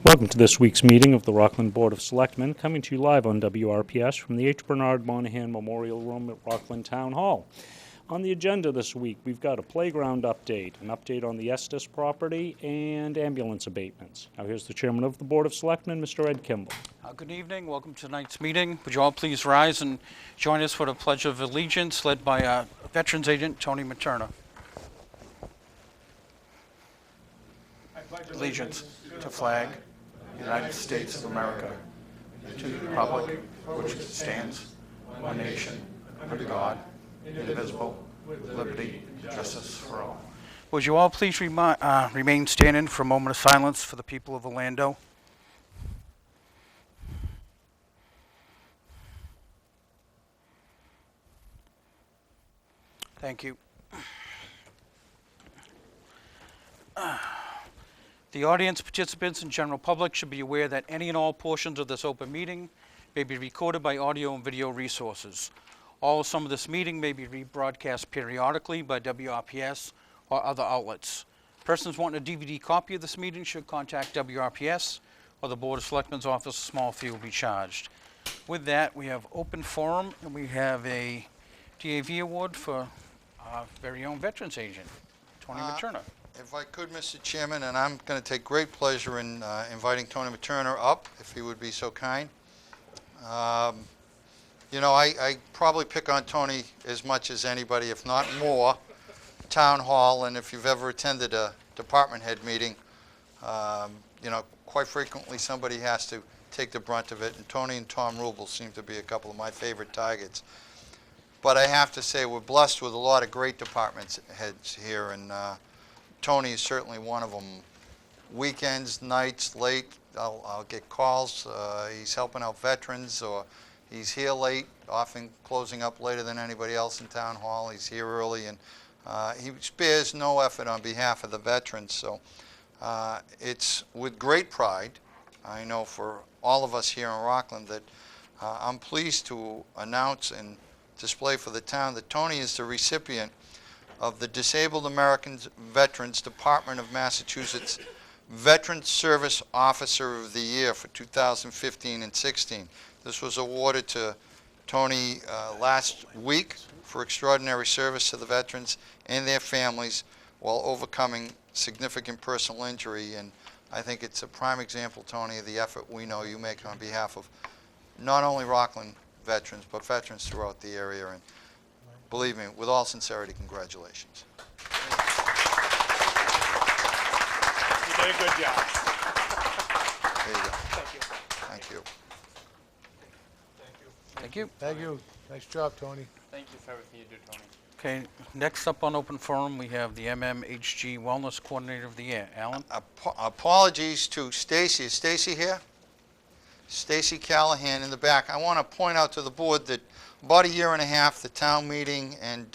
Welcome to this week's meeting of the Rockland Board of Selectmen, coming to you live on WRPS from the H. Bernard Monahan Memorial Room at Rockland Town Hall. On the agenda this week, we've got a playground update, an update on the Estes property, and ambulance abatements. Now here's the Chairman of the Board of Selectmen, Mr. Ed Kimball. Good evening. Welcome to tonight's meeting. Would you all please rise and join us for the Pledge of Allegiance, led by Veterans Agent Tony Materna. Allegiance to flag, United States of America, and to the republic for which it stands, one nation, under God, indivisible, with liberty and justice for all. Would you all please remain standing for a moment of silence for the people of Orlando? Thank you. The audience, participants, and general public should be aware that any and all portions of this open meeting may be recorded by audio and video resources. All or some of this meeting may be rebroadcast periodically by WRPS or other outlets. Persons wanting a DVD copy of this meeting should contact WRPS or the Board of Selectmen's office. A small fee will be charged. With that, we have open forum, and we have a DAV award for our very own Veterans Agent, Tony Materna. If I could, Mr. Chairman, and I'm going to take great pleasure in inviting Tony Materna up, if he would be so kind. You know, I probably pick on Tony as much as anybody, if not more, town hall, and if you've ever attended a department head meeting, you know, quite frequently somebody has to take the brunt of it, and Tony and Tom Rubel seem to be a couple of my favorite targets. But I have to say we're blessed with a lot of great department heads here, and Tony is certainly one of them. Weekends, nights, late, I'll get calls. He's helping out veterans, or he's here late, often closing up later than anybody else in town hall. He's here early, and he spares no effort on behalf of the veterans. So it's with great pride, I know for all of us here in Rockland, that I'm pleased to announce and display for the town that Tony is the recipient of the Disabled Americans Veterans Department of Massachusetts Veterans Service Officer of the Year for 2015 and 16. This was awarded to Tony last week for extraordinary service to the veterans and their families while overcoming significant personal injury. And I think it's a prime example, Tony, of the effort we know you make on behalf of not only Rockland veterans, but veterans throughout the area. And believe me, with all sincerity, congratulations. You did a good job. There you go. Thank you. Thank you. Thank you. Thank you. Nice job, Tony. Thank you for everything you do, Tony. Okay, next up on open forum, we have the MMHG Wellness Coordinator of the Year. Alan? Apologies to Stacy. Is Stacy here? Stacy Callahan in the back. I want to point out to the board that about a year and a half, the town meeting and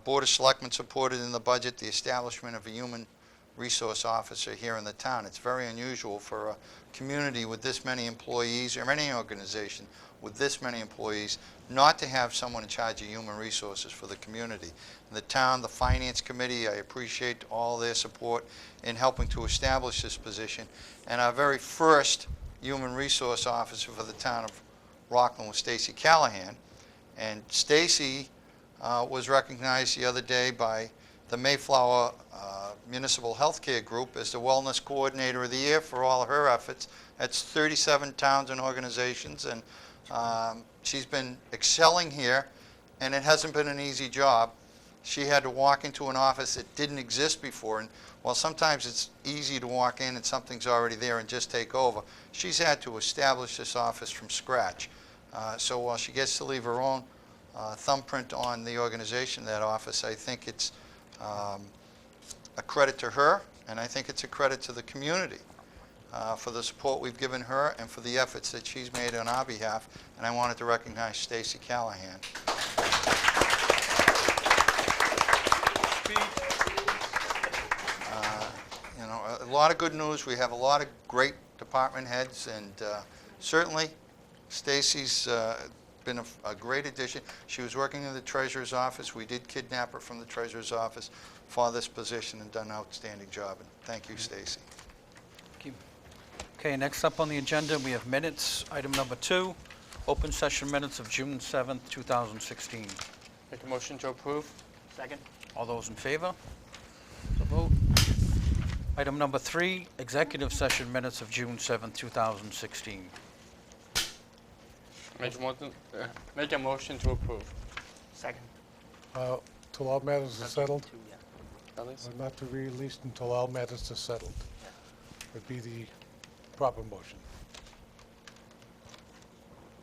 Board of Selectmen supported in the budget the establishment of a human resource officer here in the town. It's very unusual for a community with this many employees, or any organization with this many employees, not to have someone in charge of human resources for the community. The town, the Finance Committee, I appreciate all their support in helping to establish this position. And our very first human resource officer for the town of Rockland was Stacy Callahan. And Stacy was recognized the other day by the Mayflower Municipal Healthcare Group as the Wellness Coordinator of the Year for all of her efforts. That's 37 towns and organizations, and she's been excelling here, and it hasn't been an easy job. She had to walk into an office that didn't exist before, and while sometimes it's easy to walk in and something's already there and just take over, she's had to establish this office from scratch. So while she gets to leave her own thumbprint on the organization, that office, I think it's a credit to her, and I think it's a credit to the community for the support we've given her and for the efforts that she's made on our behalf. And I wanted to recognize Stacy Callahan. You know, a lot of good news. We have a lot of great department heads, and certainly Stacy's been a great addition. She was working in the treasurer's office. We did kidnap her from the treasurer's office for this position and done an outstanding job. And thank you, Stacy. Thank you. Okay, next up on the agenda, we have minutes. Item number 2, open session minutes of June 7th, 2016. Make a motion to approve. Second. All those in favor? The vote. Item number 3, executive session minutes of June 7th, 2016. Make a motion to approve. Second. Till all matters are settled, Ellis? or not to be released until all matters are settled, would be the proper motion.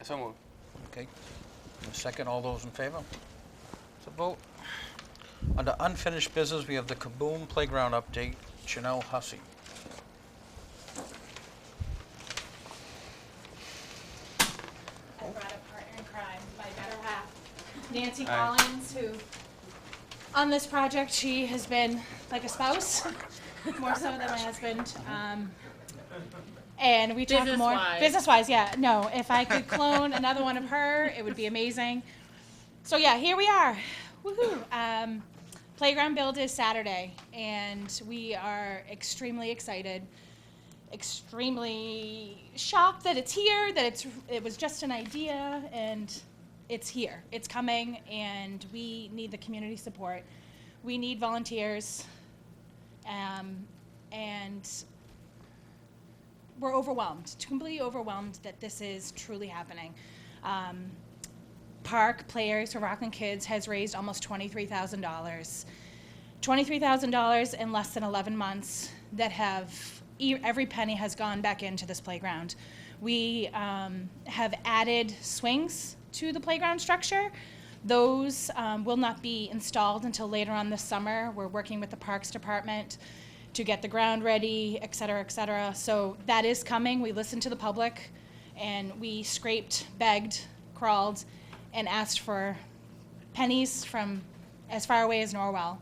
So moved. Okay. And a second, all those in favor? The vote. Under unfinished business, we have the Kaboom Playground update. Janelle Hussey. I brought a partner in crime, my better half, Nancy Collins, who, on this project, she has been like a spouse, more so than my husband. And we talk more. Business-wise. Business-wise, yeah. No, if I could clone another one of her, it would be amazing. So yeah, here we are. Woohoo! Playground build is Saturday, and we are extremely excited. Extremely shocked that it's here, that it was just an idea, and it's here. It's coming, and we need the community support. We need volunteers, and we're overwhelmed, completely overwhelmed that this is truly happening. Park Players for Rockland Kids has raised almost $23,000. $23,000 in less than 11 months that every penny has gone back into this playground. We have added swings to the playground structure. Those will not be installed until later on this summer. We're working with the Parks Department to get the ground ready, et cetera, et cetera. So that is coming. We listened to the public, and we scraped, begged, crawled, and asked for pennies from as far away as Norwell.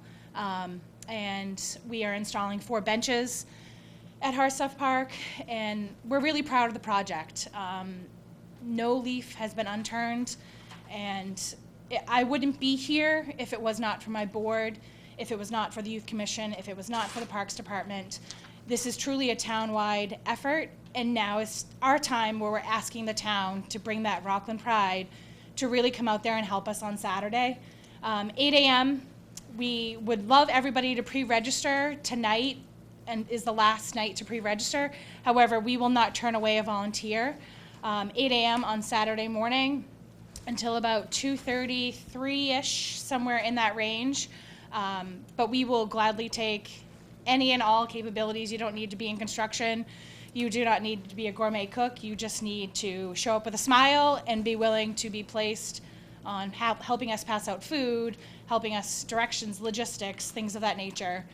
And we are installing 4 benches at Harstuff Park, and we're really proud of the project. No leaf has been unturned, and I wouldn't be here if it was not for my board, if it was not for the Youth Commission, if it was not for the Parks Department. This is truly a town-wide effort, and now is our time where we're asking the town to bring that Rockland pride to really come out there and help us on Saturday. 8 a.m., we would love everybody to pre-register tonight, and is the last night to pre-register. However, we will not turn away a volunteer. 8 a.m. on Saturday morning until about 2:30, 3-ish, somewhere in that range. But we will gladly take any and all capabilities. You don't need to be in construction. You do not need to be a gourmet cook. You just need to show up with a smile and be willing to be placed on helping us pass out food, helping us directions, logistics, things of that nature.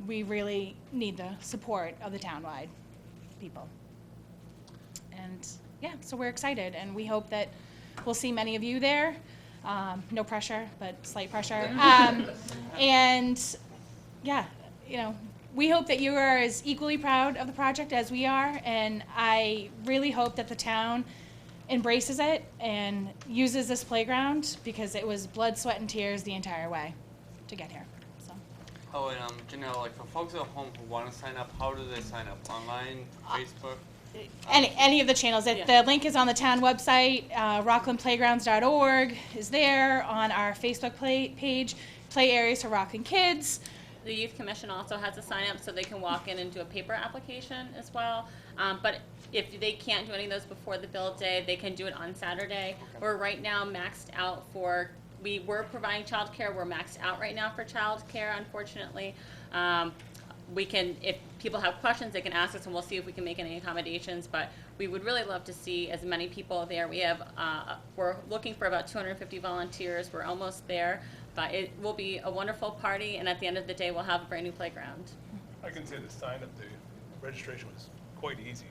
We really need the support of the townwide people. And yeah, so we're excited, and we hope that we'll see many of you there. No pressure, but slight pressure. And yeah, we hope that you are as equally proud of the project as we are, and I really hope that the town embraces it and uses this playground, because it was blood, sweat, and tears the entire way to get here. So. Oh, and Janelle, like for folks at home who want to sign up, how do they sign up? Online, Facebook? Any of the channels. The link is on the town website. RocklandPlaygrounds.org is there. On our Facebook page, Play Areas for Rockland Kids. The Youth Commission also has a sign up so they can walk in and do a paper application as well. But if they can't do any of those before the build day, they can do it on Saturday. Okay. We're right now maxed out we were providing childcare. We're maxed out right now for childcare, unfortunately. We can, if people have questions, they can ask us, and we'll see if we can make any accommodations. But we would really love to see as many people there. We're looking for about 250 volunteers. We're almost there, but it will be a wonderful party. And at the end of the day, we'll have a brand new playground. I can say the registration was quite easy.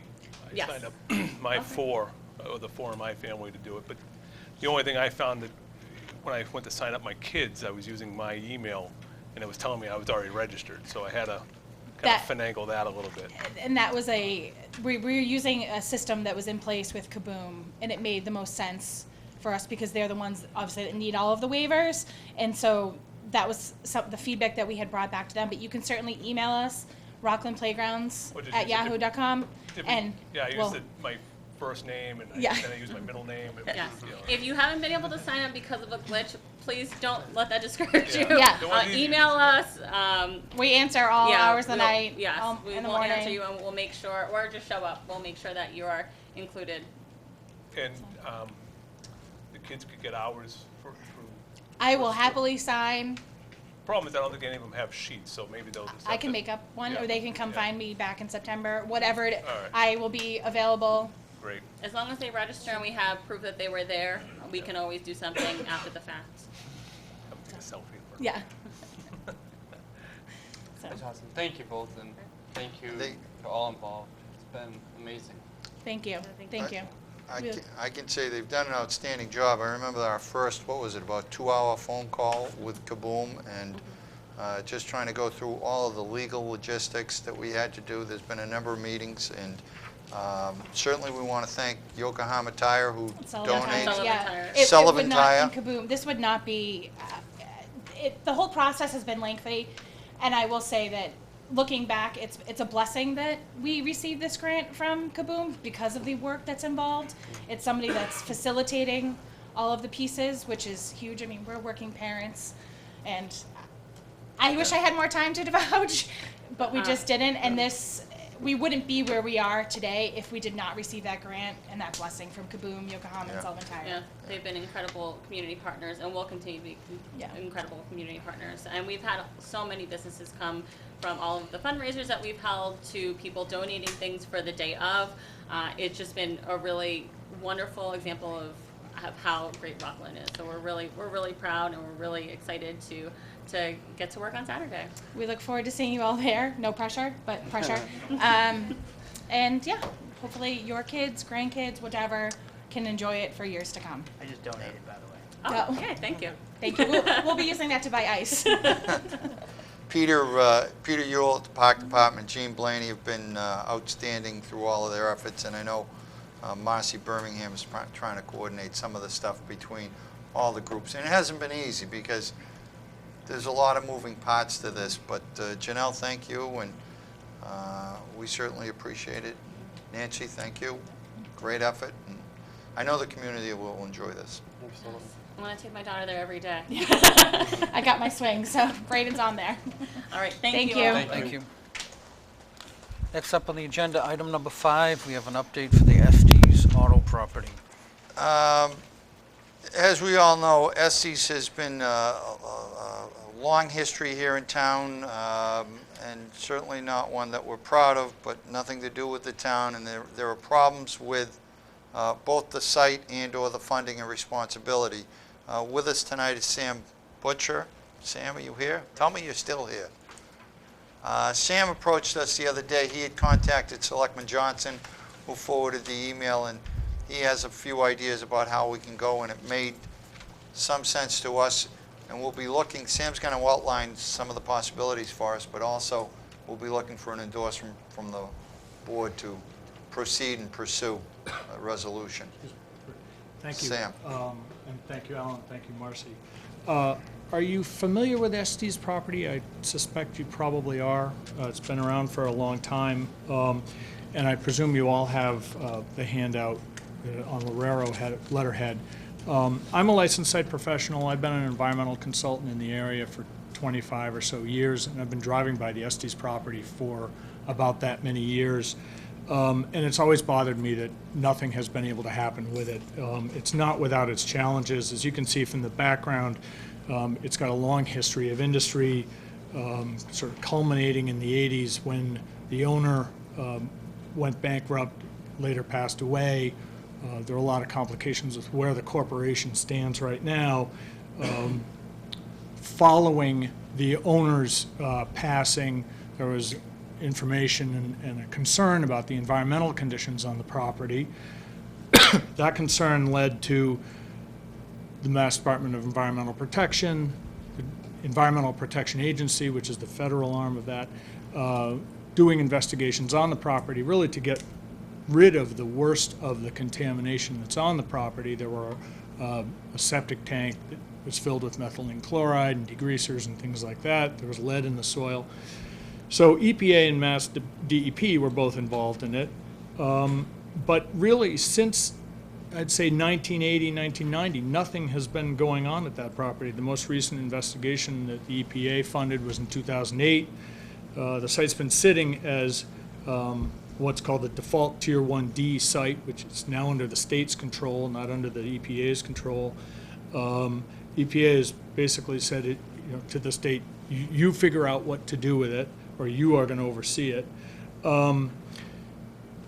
I Yes. signed up the 4 in my family to do it. But the only thing I found that when I went to sign up my kids, I was using my email, and it was telling me I was already registered. So I had to kind of finagle that a little bit. And that was we were using a system that was in place with Kaboom, and it made the most sense for us because they're the ones obviously that need all of the waivers. And so that was the feedback that we had brought back to them. But you can certainly email us, rocklandplaygrounds@yahoo.com. And Yeah, I we'll- used my first name, and Yeah. then I used my middle name. And, Yes. you know, If you haven't been able to sign up because of a glitch, please don't let that discourage you. Yeah. Don't want these- Email us. we answer all Yeah, hours of the we'll- night, Yes, we in the will morning. answer you, and we'll make sure, or just show up. We'll make sure that you are included. And the kids could get hours through. I will happily sign. Problem is, I don't think any of them have sheets, so maybe they'll just. I have can to- make up one, Yeah. or they can come Yeah. find me back in September, whatever. All right. I will be available. Great. As long as they register and we have proof that they were there, we can always do something after the fact. Have to take a selfie. Yeah. So, That's awesome. Thank you both, and thank you They- to all involved. It's been amazing. thank you. Thank you. I can say they've done an outstanding job. I remember our first, what was it, about 2-hour phone call with Kaboom, and just trying to go through all of the legal logistics that we had to do. There's been a number of meetings, and certainly we want to thank Yokohama Tire, who Sullivan donated. Tire, Sullivan yeah. Tire. It Sullivan would not, Tire. and Kaboom, this would not be, the whole process has been lengthy, and I will say that, looking back, it's a blessing that we received this grant from Kaboom because of the work that's involved. It's somebody that's facilitating all of the pieces, which is huge. I mean, we're working parents, and I wish I had more time to divulge, but we just didn't. And we wouldn't be where we are today if we did not receive that grant and that blessing from Kaboom, Yokohama, Yeah. and Sullivan Tire. Yeah, they've been incredible community partners and will continue to be Yeah. incredible community partners. And we've had so many businesses come from all of the fundraisers that we've held to people donating things for the day of. It's just been a really wonderful example of how great Rockland is. So we're really proud, and we're really excited to get to work on Saturday. We look forward to seeing you all there. No pressure, but pressure. And yeah, hopefully your kids, grandkids, whatever, can enjoy it for years to come. I just donated, by the way. Oh, No. okay, thank you. Thank you. We'll be using that to buy ice. Peter Ewell at the Park Department, Gene Blaney have been outstanding through all of their efforts, and I know Marcy Birmingham is trying to coordinate some of the stuff between all the groups. And it hasn't been easy because there's a lot of moving parts to this, but Janelle, thank you, and we certainly appreciate it. Nancy, thank you. Great effort, and I know the community will enjoy this. Absolutely. I'm gonna take my daughter there every day. I got my swing, so Braden's on there. All right, thank Thank you. you. all. Thank you. Next up on the agenda, item number 5, we have an update for the Estes Auto property. As we all know, Estes has been a long history here in town, and certainly not one that we're proud of, but nothing to do with the town, and there are problems with both the site and/or the funding and responsibility. With us tonight is Sam Butcher. Sam, are you here? Tell me you're still here. Sam approached us the other day. He had contacted Selectman Johnson, who forwarded the email, and he has a few ideas about how we can go, and it made some sense to us. And we'll be looking, Sam's going to outline some of the possibilities for us, but also we'll be looking for an endorsement from the board to proceed and pursue a resolution. Thank you. Sam. And thank you, Alan. Thank you, Marcy. Are you familiar with Estes property? I suspect you probably are. It's been around for a long time. And I presume you all have the handout on Lorero letterhead. I'm a licensed site professional. I've been an environmental consultant in the area for 25 or so years, and I've been driving by the Estes property for about that many years. And it's always bothered me that nothing has been able to happen with it. It's not without its challenges. As you can see from the background, it's got a long history of industry, sort of culminating in the 80s when the owner went bankrupt, later passed away. There are a lot of complications with where the corporation stands right now. Following the owner's passing, there was information and a concern about the environmental conditions on the property. That concern led to the Mass Department of Environmental Protection, the Environmental Protection Agency, which is the federal arm of that, doing investigations on the property, really to get rid of the worst of the contamination that's on the property. There were a septic tank that was filled with methylene chloride and degreasers and things like that. There was lead in the soil. So EPA and Mass DEP were both involved in it. But really, since I'd say 1980, 1990, nothing has been going on at that property. The most recent investigation that the EPA funded was in 2008. The site's been sitting as what's called the default Tier 1D site, which is now under the state's control, not under the EPA's control. EPA has basically said it, to the state, you figure out what to do with it, or you are going to oversee it.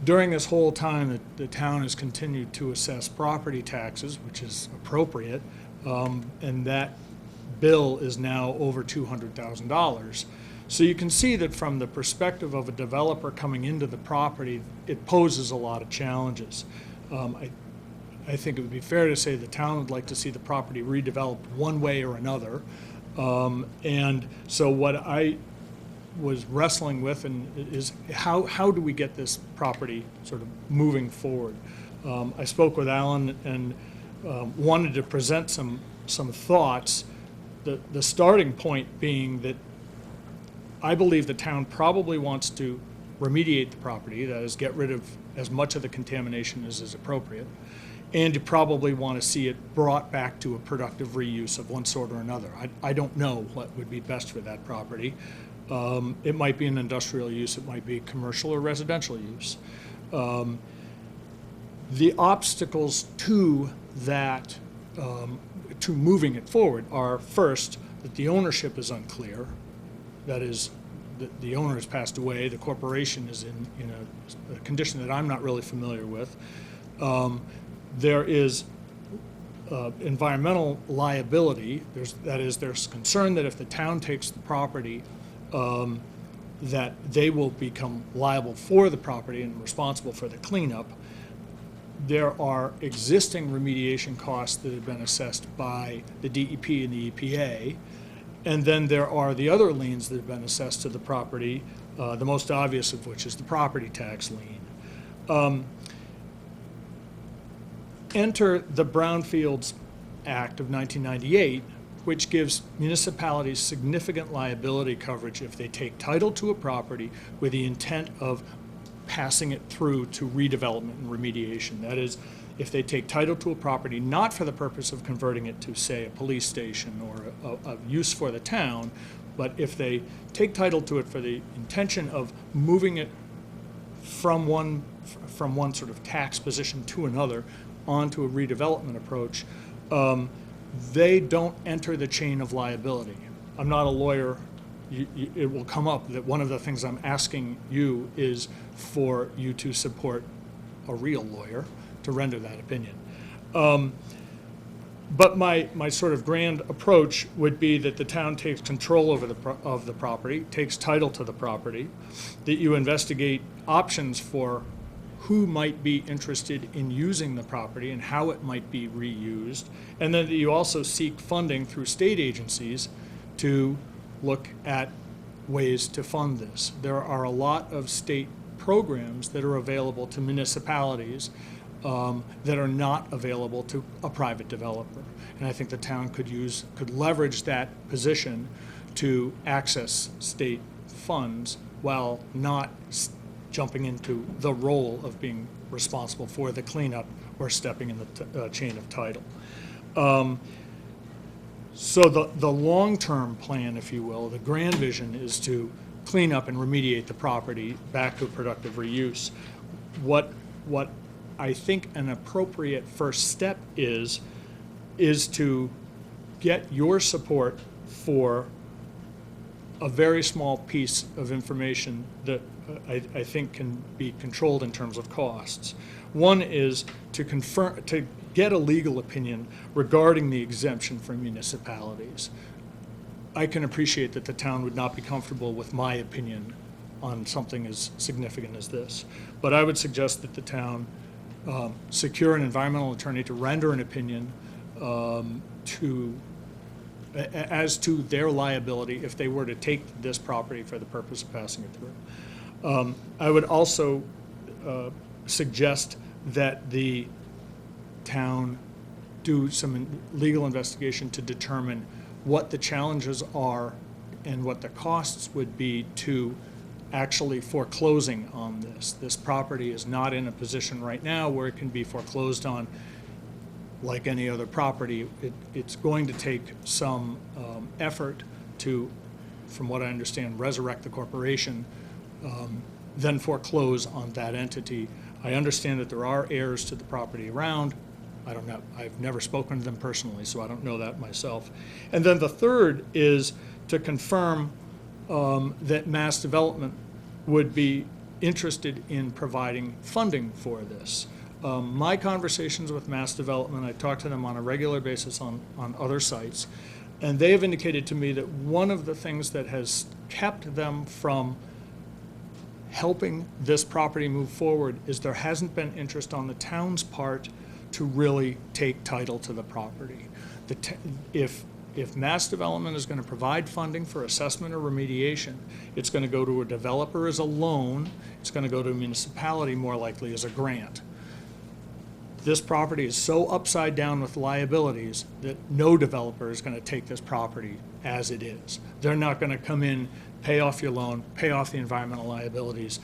During this whole time, the town has continued to assess property taxes, which is appropriate, and that bill is now over $200,000. So you can see that from the perspective of a developer coming into the property, it poses a lot of challenges. I think it would be fair to say the town would like to see the property redeveloped one way or another. And so what I was wrestling with is how do we get this property sort of moving forward? I spoke with Alan and wanted to present some thoughts. The starting point being that I believe the town probably wants to remediate the property, that is, get rid of as much of the contamination as is appropriate, and you probably want to see it brought back to a productive reuse of one sort or another. I don't know what would be best for that property. It might be an industrial use, it might be commercial or residential use. The obstacles to that, to moving it forward, are first that the ownership is unclear. That is, the owner has passed away, the corporation is in a condition that I'm not really familiar with. There is environmental liability. There's concern that if the town takes the property, that they will become liable for the property and responsible for the cleanup. There are existing remediation costs that have been assessed by the DEP and the EPA, and then there are the other liens that have been assessed to the property, the most obvious of which is the property tax lien. Enter the Brownfields Act of 1998, which gives municipalities significant liability coverage if they take title to a property with the intent of passing it through to redevelopment and remediation. That is, if they take title to a property not for the purpose of converting it to, say, a police station or a use for the town, but if they take title to it for the intention of moving it from one sort of tax position to another onto a redevelopment approach, they don't enter the chain of liability. I'm not a lawyer. It will come up that one of the things I'm asking you is for you to support a real lawyer to render that opinion. But my sort of grand approach would be that the town takes control over of the property, takes title to the property, that you investigate options for who might be interested in using the property and how it might be reused, and then that you also seek funding through state agencies to look at ways to fund this. There are a lot of state programs that are available to municipalities that are not available to a private developer. And I think the town could leverage that position to access state funds while not jumping into the role of being responsible for the cleanup or stepping in the chain of title. So the long-term plan, if you will, the grand vision is to clean up and remediate the property back to a productive reuse. What I think an appropriate first step is to get your support for a very small piece of information that I think can be controlled in terms of costs. One is to get a legal opinion regarding the exemption for municipalities. I can appreciate that the town would not be comfortable with my opinion on something as significant as this, but I would suggest that the town secure an environmental attorney to render an opinion as to their liability if they were to take this property for the purpose of passing it through. I would also suggest that the town do some legal investigation to determine what the challenges are and what the costs would be to actually foreclosing on this. This property is not in a position right now where it can be foreclosed on like any other property. It's going to take some effort to, from what I understand, resurrect the corporation, then foreclose on that entity. I understand that there are heirs to the property around. I don't know, I've never spoken to them personally, so I don't know that myself. And then the third is to confirm that Mass Development would be interested in providing funding for this. My conversations with Mass Development, I talk to them on a regular basis on other sites, and they have indicated to me that one of the things that has kept them from helping this property move forward is there hasn't been interest on the town's part to really take title to the property. If Mass Development is going to provide funding for assessment or remediation, it's going to go to a developer as a loan, it's going to go to a municipality more likely as a grant. This property is so upside down with liabilities that no developer is going to take this property as it is. They're not going to come in, pay off your loan, pay off the environmental liabilities,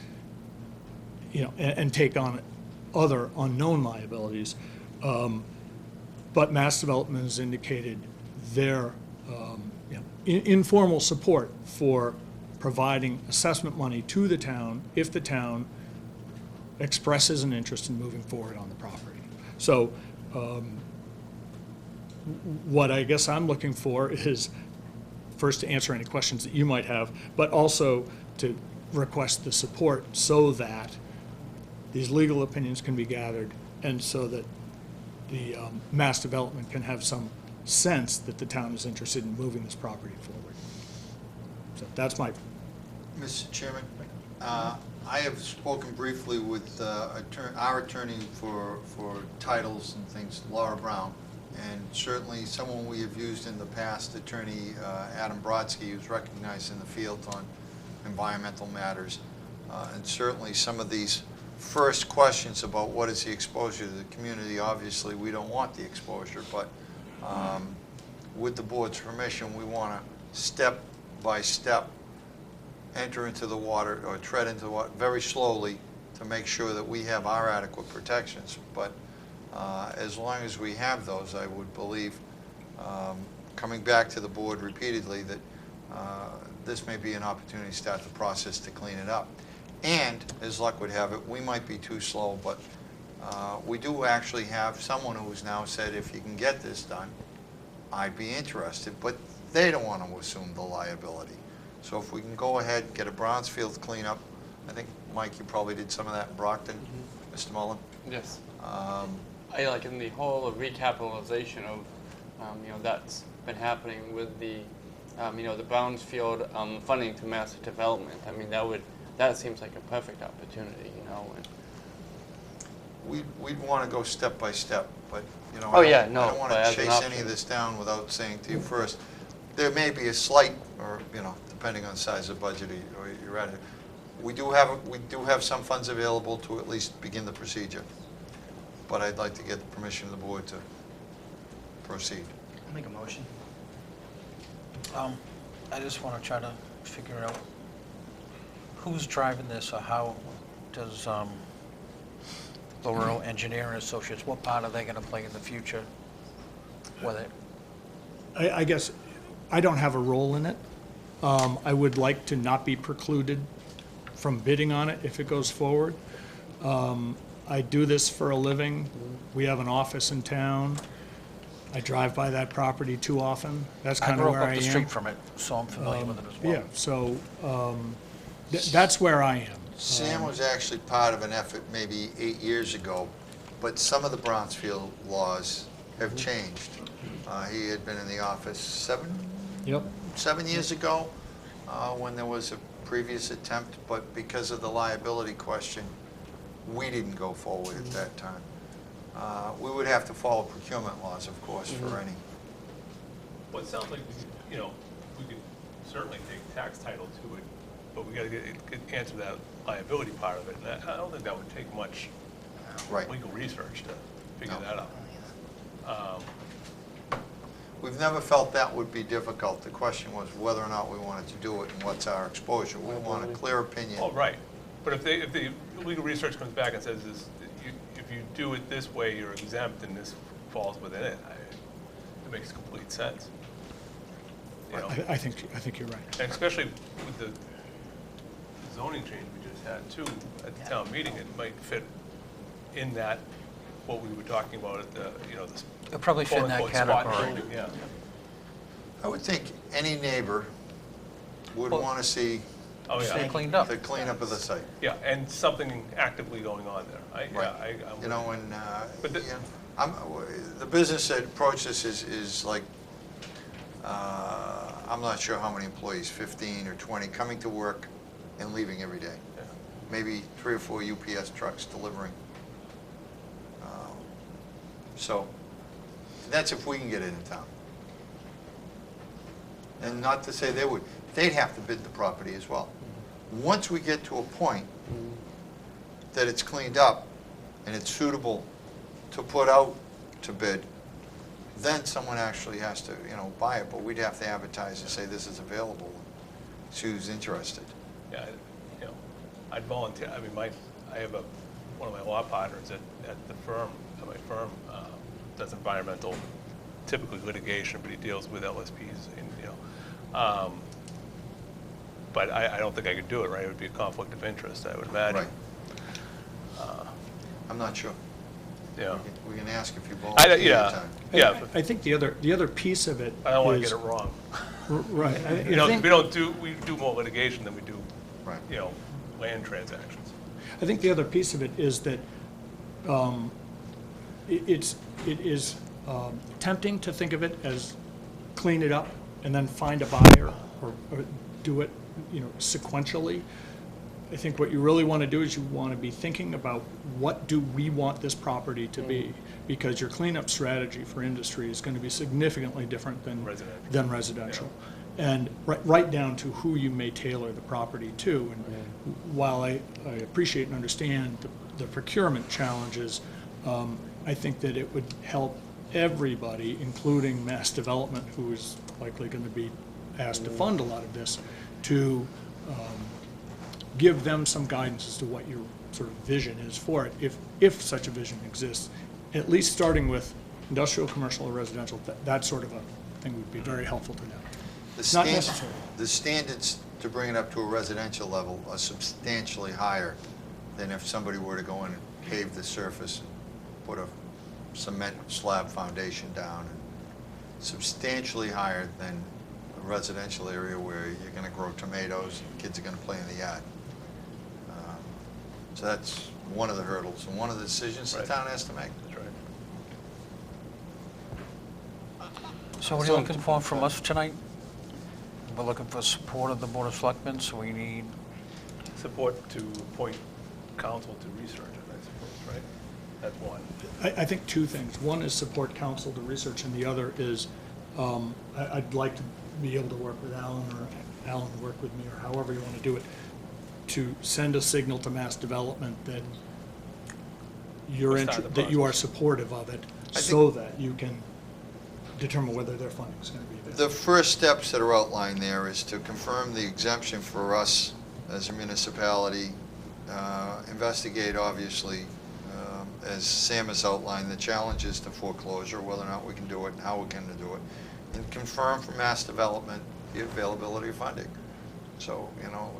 and take on other unknown liabilities. But Mass Development has indicated their informal support for providing assessment money to the town if the town expresses an interest in moving forward on the property. So what I guess I'm looking for is first to answer any questions that you might have, but also to request the support so that these legal opinions can be gathered and so that the Mass Development can have some sense that the town is interested in moving this property forward. So that's my... Mr. Chairman, I have spoken briefly with our attorney for titles and things, Laura Brown, and certainly someone we have used in the past, Attorney Adam Brodsky, who's recognized in the field on environmental matters. And certainly some of these first questions about what is the exposure to the community, obviously we don't want the exposure, but with the board's permission, we want to step by step enter into the water or tread into the water very slowly to make sure that we have our adequate protections. But as long as we have those, I would believe, coming back to the board repeatedly, that this may be an opportunity to start the process to clean it up. And, as luck would have it, we might be too slow, but we do actually have someone who has now said, if you can get this done, I'd be interested, but they don't want to assume the liability. So if we can go ahead and get a Brownsfield cleanup, I think, Mike, you probably did some of that in Brockton, Mr. Mullen? Yes. I like in the whole recapitalization of, that's been happening with the, the Brownsfield funding to Mass Development. I mean, that seems like a perfect opportunity, And We'd want to go step by step, but, Oh, I yeah, don't no, want but to as an chase any option. of this down without saying to you first, there may be a slight, or, depending on the size of budget or your revenue. We do have some funds available to at least begin the procedure, but I'd like to get the permission of the board to proceed. I'll make a motion. I just want to try to figure out who's driving this, or how does Laurel Engineering Associates, what part are they going to play in the future? Whether I guess I don't have a role in it. I would like to not be precluded from bidding on it if it goes forward. I do this for a living. We have an office in town. I drive by that property too often. That's kind of where I am. I grew up up the street from it, so I'm familiar with it as well. Yeah, so that's where I am. Sam was actually part of an effort maybe 8 years ago, but some of the Brownsfield laws have changed. He had been in the office 7 years ago when there was a previous attempt, but because of the liability question, we didn't go forward at that time. We would have to follow procurement laws, of course, for any. Well, it sounds like, we could certainly take tax title to it, but we got to answer that liability part of it. And I don't think that would take much Right. legal research to figure No. that out. We've never felt that would be difficult. The question was whether or not we wanted to do it and what's our exposure. We want a clear opinion. Oh, right. But if the legal research comes back and says this, if you do it this way, you're exempt, and this falls within it, it makes complete sense. You know? I think you're right. And especially with the zoning change we just had too, at the town meeting, it might fit in that, what we were talking about at the, you know, the It'll probably fit in that quote-unquote spot category. building, yeah. I would think any neighbor would Well- want to see Oh, Stay yeah. cleaned up. the cleanup of the site. Yeah, and something actively going on there. Right. I'm You know, and, But the- you know, the business that approached this is like, I'm not sure how many employees, 15 or 20, coming to work and leaving every day. Yeah. Maybe 3 or 4 UPS trucks delivering. So, that's if we can get it in town. And not to say they'd have to bid the property as well. Once we get to a point that it's cleaned up and it's suitable to put out to bid, then someone actually has to, you know, buy it, but we'd have to advertise and say this is available, see who's interested. Yeah, you know, I'd volunteer. I mean, I have one of my law partners at the firm, at my firm, does environmental, typically litigation, but he deals with LSPs, and you know. But I don't think I could do it, right? It would be a conflict of interest, I would imagine. Right. I'm not sure. Yeah. We can ask if you volunteer Yeah, time. yeah. I think the other piece of it I don't want to is- get it wrong. Right. You know, we do more litigation than we do, Right. you know, land transactions. I think the other piece of it is that it is tempting to think of it as clean it up and then find a buyer or do it, you know, sequentially. I think what you really want to do is you want to be thinking about what do we want this property to be, because your cleanup strategy for industry is going to be significantly different than residential. And right down to who you may tailor the property to. And while I appreciate and understand the procurement challenges, I think that it would help everybody, including mass development, who is likely going to be asked to fund a lot of this, to give them some guidance as to what your sort of vision is for it, if such a vision exists. At least starting with industrial, commercial, or residential, that sort of a thing would be very helpful to them. Not necessary. The standards to bring it up to a residential level are substantially higher than if somebody were to go in and pave the surface, put a cement slab foundation down, and substantially higher than a residential area where you're going to grow tomatoes and kids are going to play in the yard. So that's one of the hurdles and one of the decisions the Right. town has to make. That's right. So what are you looking for from us tonight? We're looking for support of the Board of Selectmen, so we need, Support to appoint counsel to research it, I suppose, right? That's one. I think two things. One is support council to research, and the other is I'd like to be able to work with Alan, or Alan work with me, or however you want to do it, to send a signal to mass development that that you are supportive of it, so that you can determine whether their funding is going to be there. The first steps that are outlined there is to confirm the exemption for us as a municipality, investigate, obviously, as Sam has outlined, the challenges to foreclosure, whether or not we can do it and how we can do it, and confirm for mass development the availability of funding. So, you know,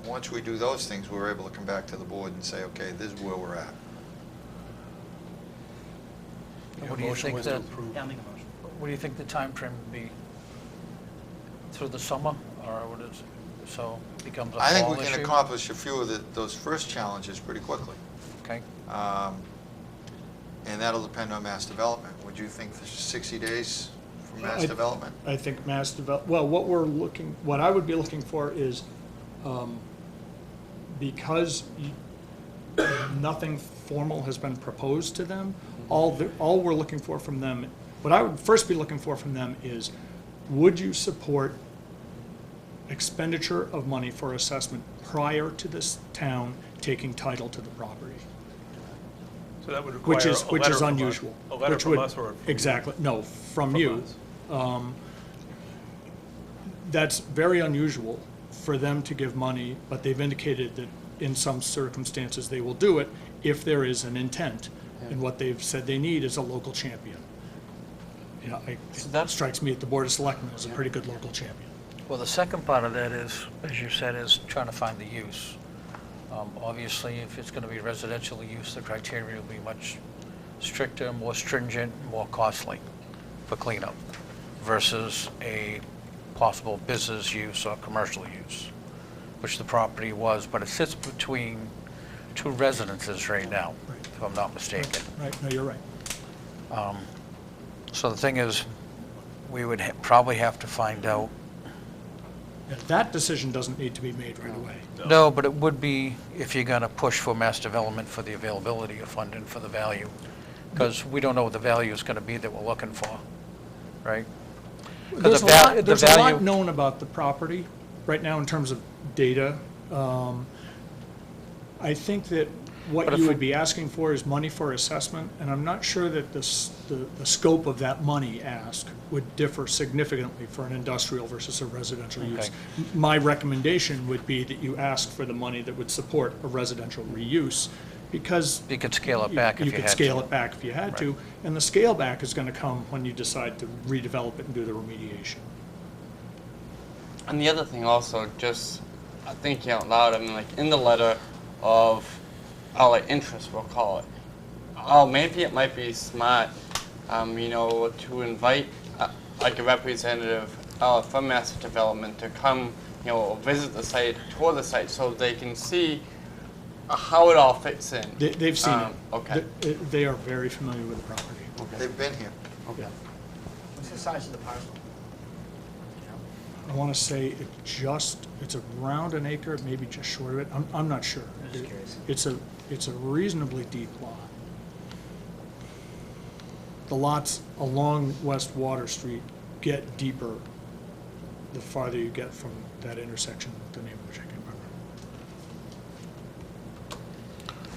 once we do those things, we're able to come back to the board and say, okay, this is where we're at. what do you Motion think was to that, approve. what do you think the time frame would be? Through the summer, or what is, so it becomes a I think fall we can issue? accomplish a few of those first challenges pretty quickly. Okay, And that'll depend on mass development. Would you think there's 60 days for mass I- development? I think well, what I would be looking for is, because nothing formal has been proposed to them, all we're looking for from them, what I would first be looking for from them is, would you support expenditure of money for assessment prior to this town taking title to the property? So that would require which is a letter from us. unusual. A letter which from would- us or? Exactly, no, from From you. us. That's very unusual for them to give money, but they've indicated that in some circumstances they will do it if there is an intent. And what they've said they need is a local champion. You know, it strikes me that the Board of Selectmen is a pretty good local champion. Well, the second part of that is, as you said, is trying to find the use. Obviously, if it's going to be residential use, the criteria will be much stricter, more stringent, more costly for cleanup versus a possible business use or commercial use, which the property was, but it sits between two residences right now, if I'm not mistaken. Right, no, you're right. So the thing is, we would probably have to find out. Yeah, that decision doesn't need to be made right away. No, but it would be if you're going to push for mass development for the availability of funding for the value, because we don't know what the value is going to be that we're looking for, right? 'Cause There's the a lot value- known about the property right now in terms of data. I think that what But if you we- would be asking for is money for assessment, and I'm not sure that the scope of that money ask would differ significantly for an industrial versus a residential use. Okay. My recommendation would be that you ask for the money that would support a residential reuse, because You could scale it back if you had to. you could scale it back if you had to, Right. and the scale back is gonna come when you decide to redevelop it and do the remediation. And the other thing also, just thinking out loud, I mean, like in the letter of our like interest, we'll call it. Oh, maybe it might be smart, you know, to invite like a representative from Master Development to come, you know, visit the site, tour the site, so they can see how it all fits in. They've seen it. Okay. They are very familiar with the property. They've been here. Yeah. What's the size of the parcel? I want to say it's around an acre, maybe just short of it. I'm not sure. I'm just curious. It's a reasonably deep lot. The lots along West Water Street get deeper the farther you get from that intersection, the name of which I can't remember.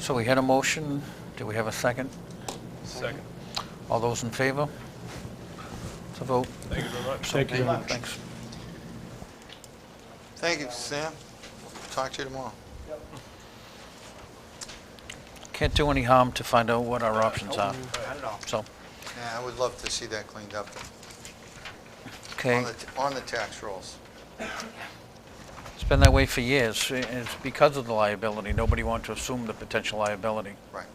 So we had a motion. Do we have a second? Second. All those in favor? To vote? Thank you very much. Thank you very much. Thanks. Thank you, Sam. Talk to you tomorrow. Can't do any harm to find out what our options are. Not at all. So, Yeah, I would love to see that cleaned up okay, on the tax rolls. it's been that way for years. It's because of the liability. Nobody wanted to assume the potential liability. Right.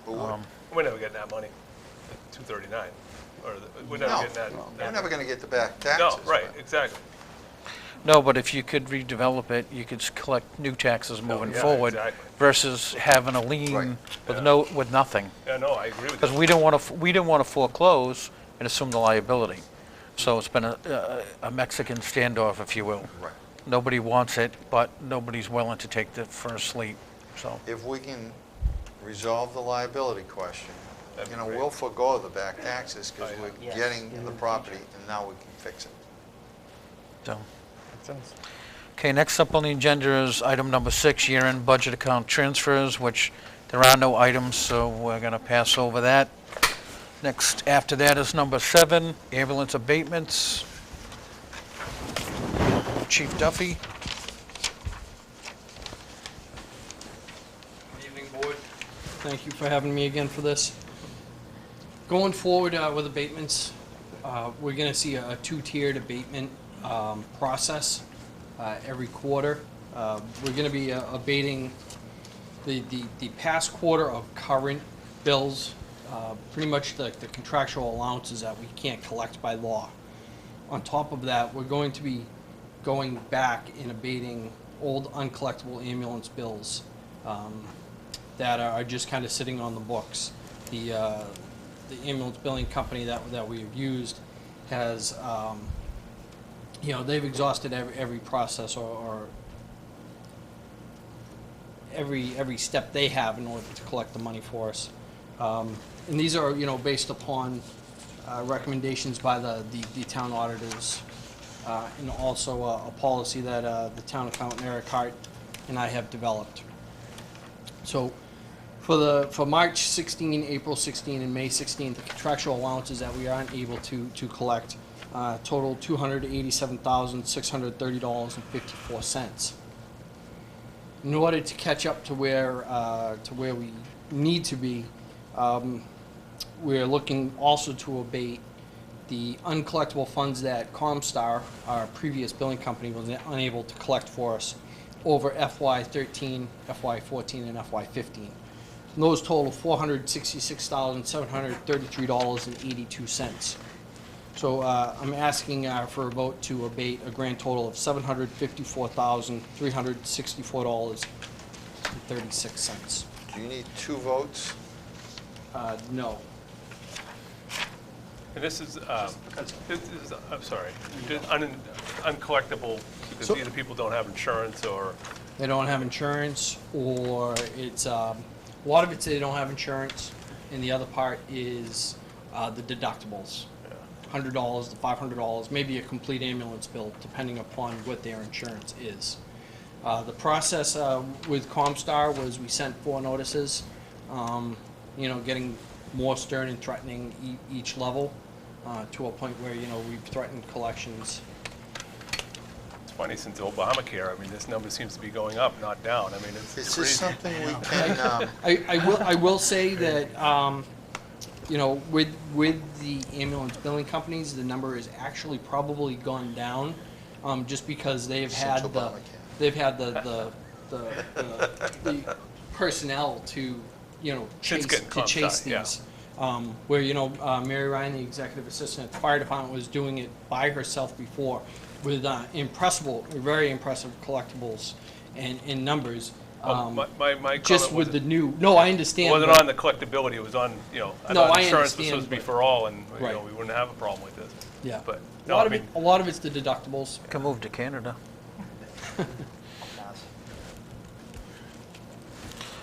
But we're We're never getting that money, 239, or we're never no, getting that. we're never going to get the back taxes. No, right, but- exactly. No, but if you could redevelop it, you could collect new taxes moving yeah, forward exactly. versus having a Right. lien with Yeah. with nothing. Yeah, no, I agree with Because you. we didn't want to foreclose and assume the liability. So it's been a Mexican standoff, if you will. Right. Nobody wants it, but nobody's willing to take the first leap, so. If we can resolve the liability question, That'd be you know, great. we'll forego the back taxes because Oh, yeah. we're Yes, getting in the the property and now we can fix it. So. Okay, next up on the agenda is item number 6, year-end budget account transfers, which there are no items, so we're going to pass over that. Next, after that is number 7, ambulance abatements. Chief Duffy. Good evening, Board. Thank you for having me again for this. Going forward with abatements, we're going to see a two-tiered abatement process every quarter. We're going to be abating the past quarter of current bills, pretty much the contractual allowances that we can't collect by law. On top of that, we're going to be going back and abating old uncollectible ambulance bills that are just kind of sitting on the books. The ambulance billing company that we have used has, you know, they've exhausted every process or every step they have in order to collect the money for us. And these are, you know, based upon recommendations by the town auditors, and also a policy that the town accountant Eric Hart and I have developed. So For March 16, April 16, and May 16, the contractual allowances that we aren't able to collect total $287,630.54. In order to catch up to where we need to be, we're looking also to abate the uncollectible funds that Comstar, our previous billing company, was unable to collect for us over FY13, FY14, and FY15. And those total $466,733.82. So I'm asking for a vote to abate a grand total of $754,364.36. Do you need 2 votes? No. And this is, I'm sorry, uncollectible, because So- either people don't have insurance or, They don't have insurance, or it's, a lot of it's they don't have insurance, and the other part is the deductibles. $100 to $500, maybe a complete ambulance bill, depending upon what their insurance is. The process with Comstar was we sent 4 notices, getting more stern and threatening each level to a point where, we've threatened collections. it's funny, since Obamacare, I mean, this number seems to be going up, not down. I mean, it's Is crazy. this something we can, I will say that, with the ambulance billing companies, the number has actually probably gone down, just because they've Since had Obamacare. the personnel to, Since getting chase Comstar, yeah. these. Where, Mary Ryan, the executive assistant at the fire department, was doing it by herself before with very impressive collectibles and numbers. Well, my comment Just with the wasn't- new, no, I understand. It wasn't but- on the collectability, it was on, I No, thought I insurance was understand, supposed to be but- for all, and, Right. we wouldn't have a problem with this. Yeah. But, A no, lot I of mean, it, a lot of it's the deductibles. Can move to Canada.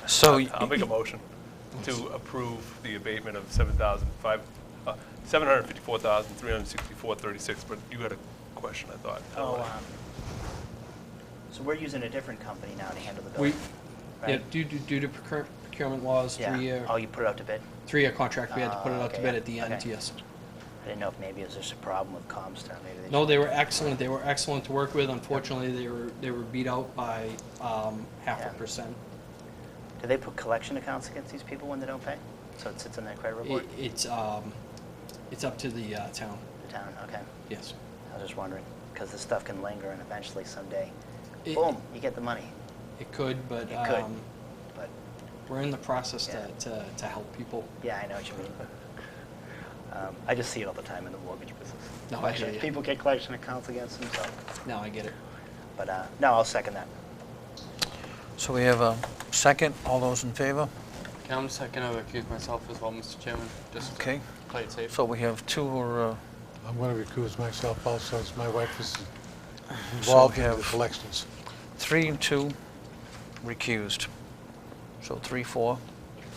So, I'll make a motion to approve the abatement of $754,364.36, but you had a question, I thought. So we're using a different company now to handle the We, billing, yeah, right? due to procurement laws, Yeah. 3-year, Oh, you put it out to bid? 3-year contract, we had to put it out to Okay, bid yeah, at the end, okay. yes. I didn't know if maybe it was just a problem with Comstar, maybe they. No, they were excellent, to work with. Unfortunately, they were beat out by half Yeah. a percent. Do they put collection accounts against these people when they don't pay? So it sits in their credit report? It's up to the town, The town, okay. yes. I was just wondering, because this stuff can linger and eventually someday, It- boom, you get the money. It could, but It could, but, we're in the process Yeah. to help people. yeah, I know what you mean. I just see it all the time in the mortgage business. No, I hear you. People get collection accounts against them, so, No, I get it. but, no, I'll second that. so we have a second. All those in favor? Can I second to recuse myself as well, Mr. Chairman? Just to Okay. play it safe. So we have 2 or, I'm going to recuse myself also, as my wife is So involved we in the have- collections. 3 and 2 recused. So 3, 4,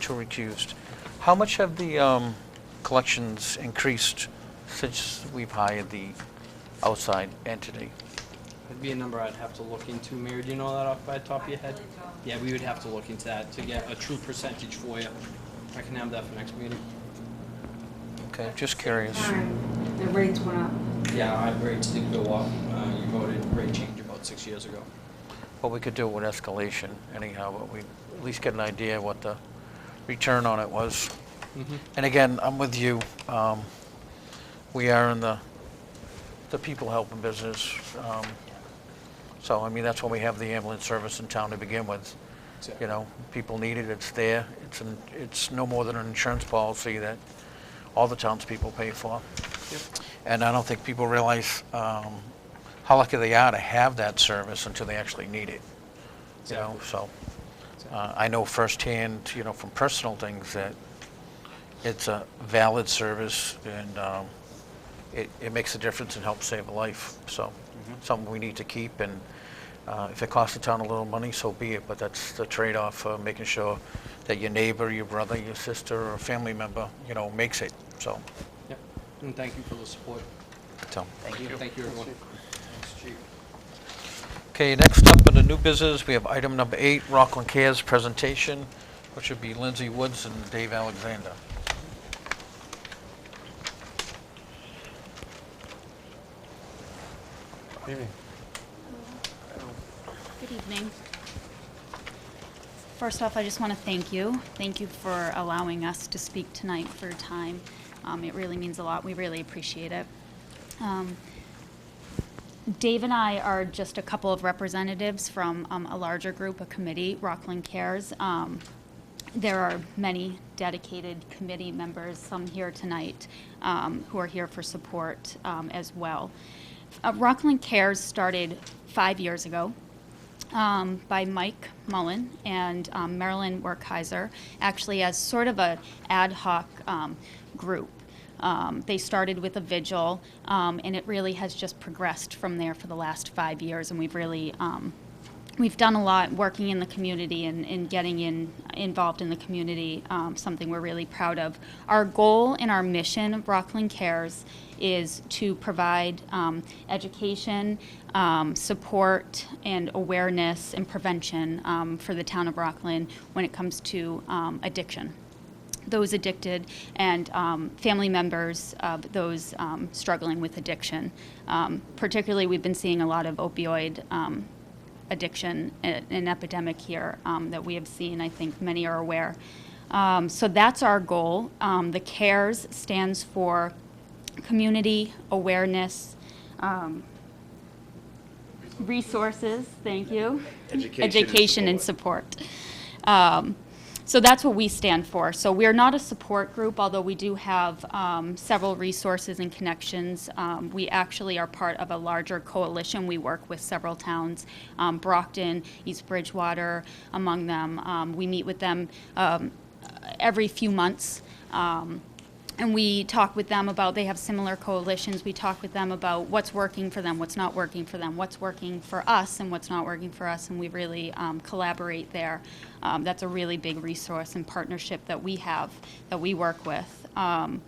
2 recused. How much have the collections increased since we've hired the outside entity? It'd be a number I'd have to look into. Mary, do you know that off by the top of your head? Yeah, we would have to look into that to get a true percentage for you. I can have that for next meeting. Okay, just curious. The rates went up. Yeah, our rates did go up. You voted rate change about 6 years ago. Well, we could do it with escalation anyhow, but we at least get an idea what the return on it was. And again, I'm with you. We are in the people helping business. So, I mean, that's why we have the ambulance service in town to begin with. Exactly. People need it, it's there. It's no more than an insurance policy that all the townspeople pay for. Yep. And I don't think people realize how lucky they are to have that service until they actually need it. Exactly. So I know firsthand, from personal things that it's a valid service and it makes a difference and helps save a life. So something we need to keep, and if it costs the town a little money, so be it. But that's the trade-off, making sure that your neighbor, your brother, your sister, or family member, makes it. So, Yep. And thank you for the support. so. Thank you. Thank you, everyone. Okay, next up in the new business, we have item number 8, Rockland Cares presentation. which would be Lindsay Woods and Dave Alexander. Evening. Good evening. First off, I just want to thank you. Thank you for allowing us to speak tonight, for your time. It really means a lot. We really appreciate it. Dave and I are just a couple of representatives from a larger group, a committee, Rockland Cares. There are many dedicated committee members, some here tonight, who are here for support as well. Rockland Cares started 5 years ago by Mike Mullen and Marilyn Werkheiser, actually as sort of an ad hoc group. They started with a vigil, and it really has just progressed from there for the last 5 years, and we've really we've done a lot working in the community and getting involved in the community, something we're really proud of. Our goal and our mission of Rockland Cares is to provide education, support, and awareness and prevention for the town of Rockland when it comes to addiction. Those addicted and family members of those struggling with addiction. Particularly, we've been seeing a lot of opioid addiction, an epidemic here that we have seen. I think many are aware. So that's our goal. The CARES stands for Community Awareness, Resources, thank you, Education and Support. So that's what we stand for. So we're not a support group, although we do have several resources and connections. We actually are part of a larger coalition. We work with several towns, Brockton, East Bridgewater, among them. We meet with them every few months. And we talk with them about, they have similar coalitions. We talk with them about what's working for them, what's not working for them, what's working for us and what's not working for us, and we really collaborate there. That's a really big resource and partnership that we have, that we work with. As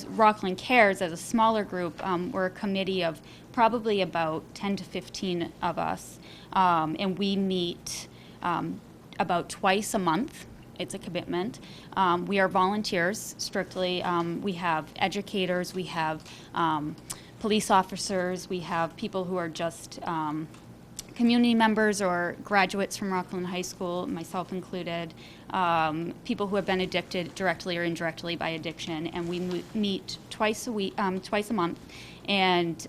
Rockland Cares, as a smaller group, we're a committee of probably about 10 to 15 of us, and we meet about twice a month. It's a commitment. We are volunteers, strictly. We have educators, we have police officers, we have people who are just community members or graduates from Rockland High School, myself included, people who have been addicted directly or indirectly by addiction, and we meet twice a month, and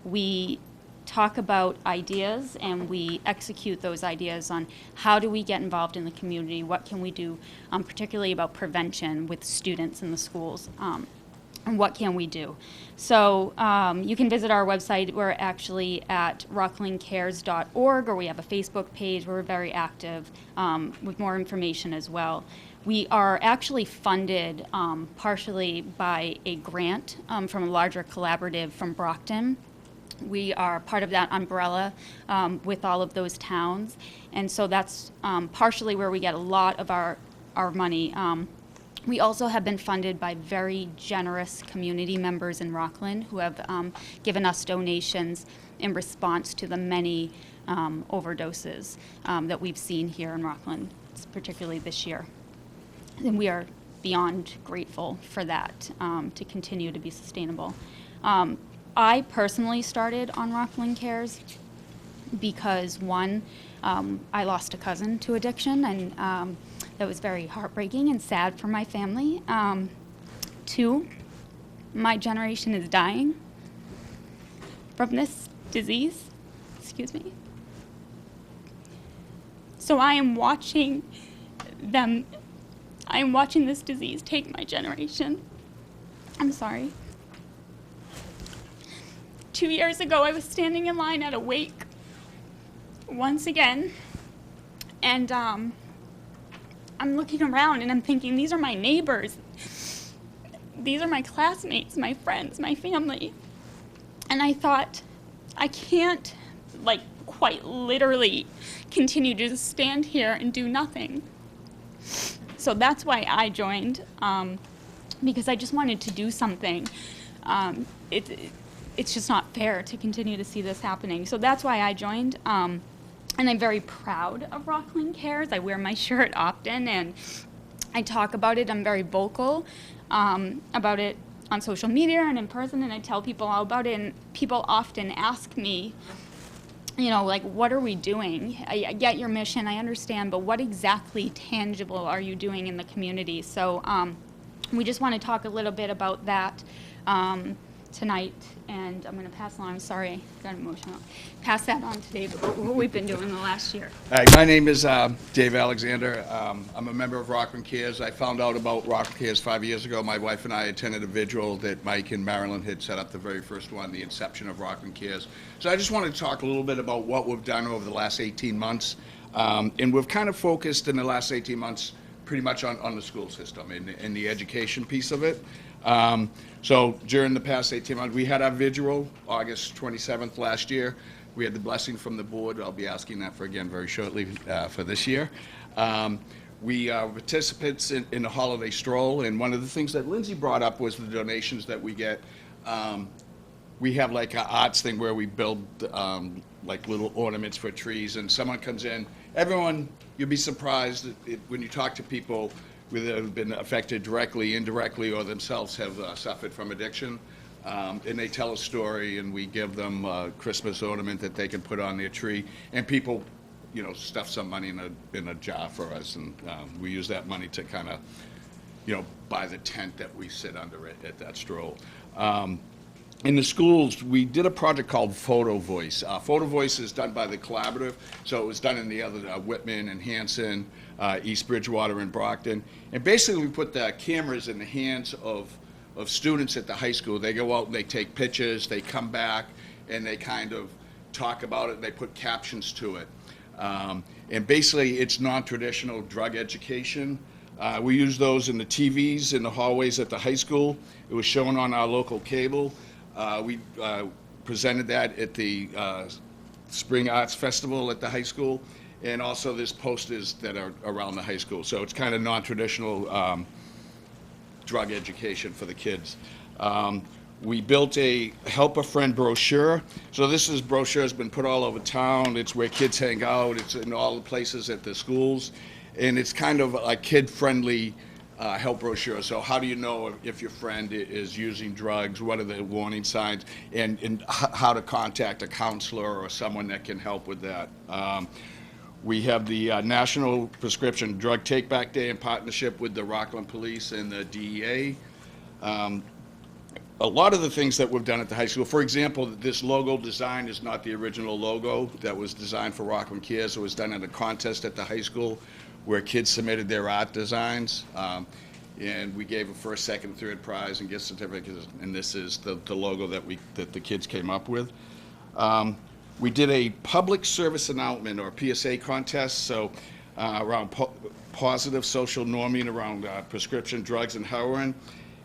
we talk about ideas and we execute those ideas on how do we get involved in the community, what can we do, particularly about prevention with students in the schools, and what can we do. So you can visit our website. We're actually at rocklandcares.org, or we have a Facebook page. We're very active with more information as well. We are actually funded partially by a grant from a larger collaborative from Brockton. We are part of that umbrella with all of those towns, and so that's partially where we get a lot of our money. We also have been funded by very generous community members in Rockland who have given us donations in response to the many overdoses that we've seen here in Rockland, particularly this year. And we are beyond grateful for that to continue to be sustainable. I personally started on Rockland Cares because, one, I lost a cousin to addiction, and that was very heartbreaking and sad for my family. Two, my generation is dying from this disease. Excuse me. So I am watching this disease take my generation. I'm sorry. 2 years ago, I was standing in line at a wake once again, and I'm looking around and I'm thinking, these are my neighbors. These are my classmates, my friends, my family. And I thought, I can't, quite literally continue to just stand here and do nothing. So that's why I joined, because I just wanted to do something. It's just not fair to continue to see this happening. So that's why I joined. and I'm very proud of Rockland Cares. I wear my shirt often, and I talk about it. I'm very vocal about it on social media and in person, and I tell people all about it, and people often ask me, you know, like, what are we doing? I get your mission, I understand, but what exactly tangible are you doing in the community? So we just want to talk a little bit about that tonight, and I'm going to pass along, sorry, got emotional, pass that on to Dave, what we've been doing the last year. Hi, my name is Dave Alexander. I'm a member of Rockland Cares. I found out about Rockland Cares 5 years ago. My wife and I attended a vigil that Mike and Marilyn had set up, the very first one, the inception of Rockland Cares. So I just wanted to talk a little bit about what we've done over the last 18 months. And we've kind of focused in the last 18 months pretty much on the school system and the education piece of it. So during the past 18 months, we had our vigil, August 27th last year. We had the blessing from the board. I'll be asking that for again very shortly for this year. We are participants in the holiday stroll, and one of the things that Lindsay brought up was the donations that we get. We have like an arts thing where we build like little ornaments for trees, and someone comes in. Everyone, you'll be surprised when you talk to people whether have been affected directly, indirectly, or themselves have suffered from addiction. And they tell a story, and we give them a Christmas ornament that they can put on their tree. And people, you know, stuff some money in a jar for us, and we use that money to kind of, you know, buy the tent that we sit under at that stroll. In the schools, we did a project called Photo Voice. Photo Voice is done by the Collaborative, so it was done in the other Whitman and Hanson, East Bridgewater and Brockton. And basically, we put the cameras in the hands of students at the high school. They go out and they take pictures, they come back, and they kind of talk about it, and they put captions to it. And basically, it's non-traditional drug education. We use those in the TVs in the hallways at the high school. It was shown on our local cable. We presented that at the Spring Arts Festival at the high school, and also there's posters that are around the high school. So it's kind of non-traditional drug education for the kids. We built a Help a Friend brochure. So this brochure has been put all over town. It's where kids hang out. It's in all the places at the schools. And it's kind of a kid-friendly help brochure. So how do you know if your friend is using drugs? What are the warning signs? And how to contact a counselor or someone that can help with that. We have the National Prescription Drug Take-Back Day in partnership with the Rockland Police and the DEA. A lot of the things that we've done at the high school, for example, this logo design is not the original logo that was designed for Rockland Cares. It was done in a contest at the high school where kids submitted their art designs. And we gave a first, second, third prize and gift certificates, and this is the logo that the kids came up with. We did a public service announcement or PSA contest, so around positive social norming around prescription drugs and heroin.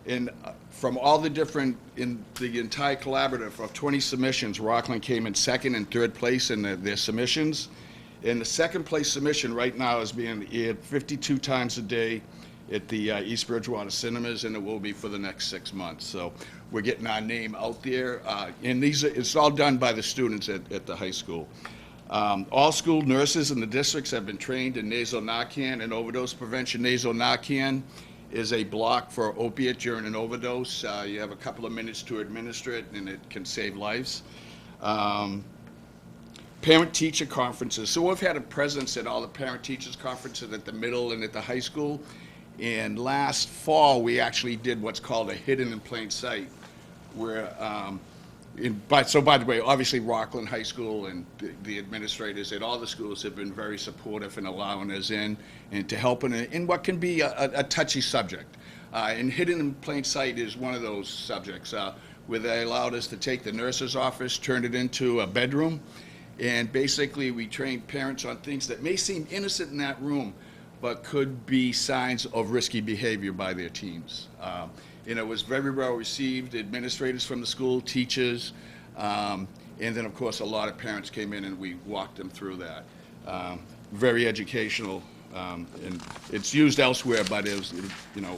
And from all the different, in the entire collaborative of 20 submissions, Rockland came in second and third place in their submissions. And the second place submission right now is being aired 52 times a day at the East Bridgewater Cinemas, and it will be for the next 6 months. So we're getting our name out there. And it's all done by the students at the high school. All school nurses in the districts have been trained in nasal Narcan and overdose prevention. Nasal Narcan is a block for opiate during an overdose. You have a couple of minutes to administer it, and it can save lives. Parent-teacher conferences. So we've had a presence at all the parent-teachers conferences at the middle and at the high school. And last fall, we actually did what's called a hidden in plain sight, where, so by the way, obviously Rockland High School and the administrators at all the schools have been very supportive in allowing us in and to help in what can be a touchy subject. And hidden in plain sight is one of those subjects where they allowed us to take the nurse's office, turn it into a bedroom, and basically we trained parents on things that may seem innocent in that room, but could be signs of risky behavior by their teens. And it was very well received, administrators from the school, teachers, and then of course a lot of parents came in and we walked them through that. Very educational, and it's used elsewhere, but it was,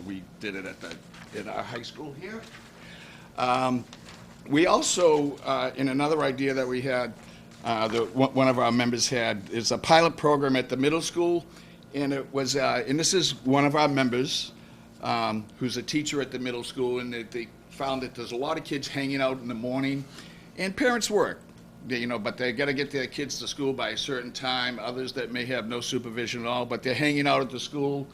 we did it at our high school here. We also, in another idea that we had, one of our members had, is a pilot program at the middle school, and it was, and this is one of our members, who's a teacher at the middle school, and they found that there's a lot of kids hanging out in the morning, and parents work, but they got to get their kids to school by a certain time, others that may have no supervision at all, but they're hanging out at the school,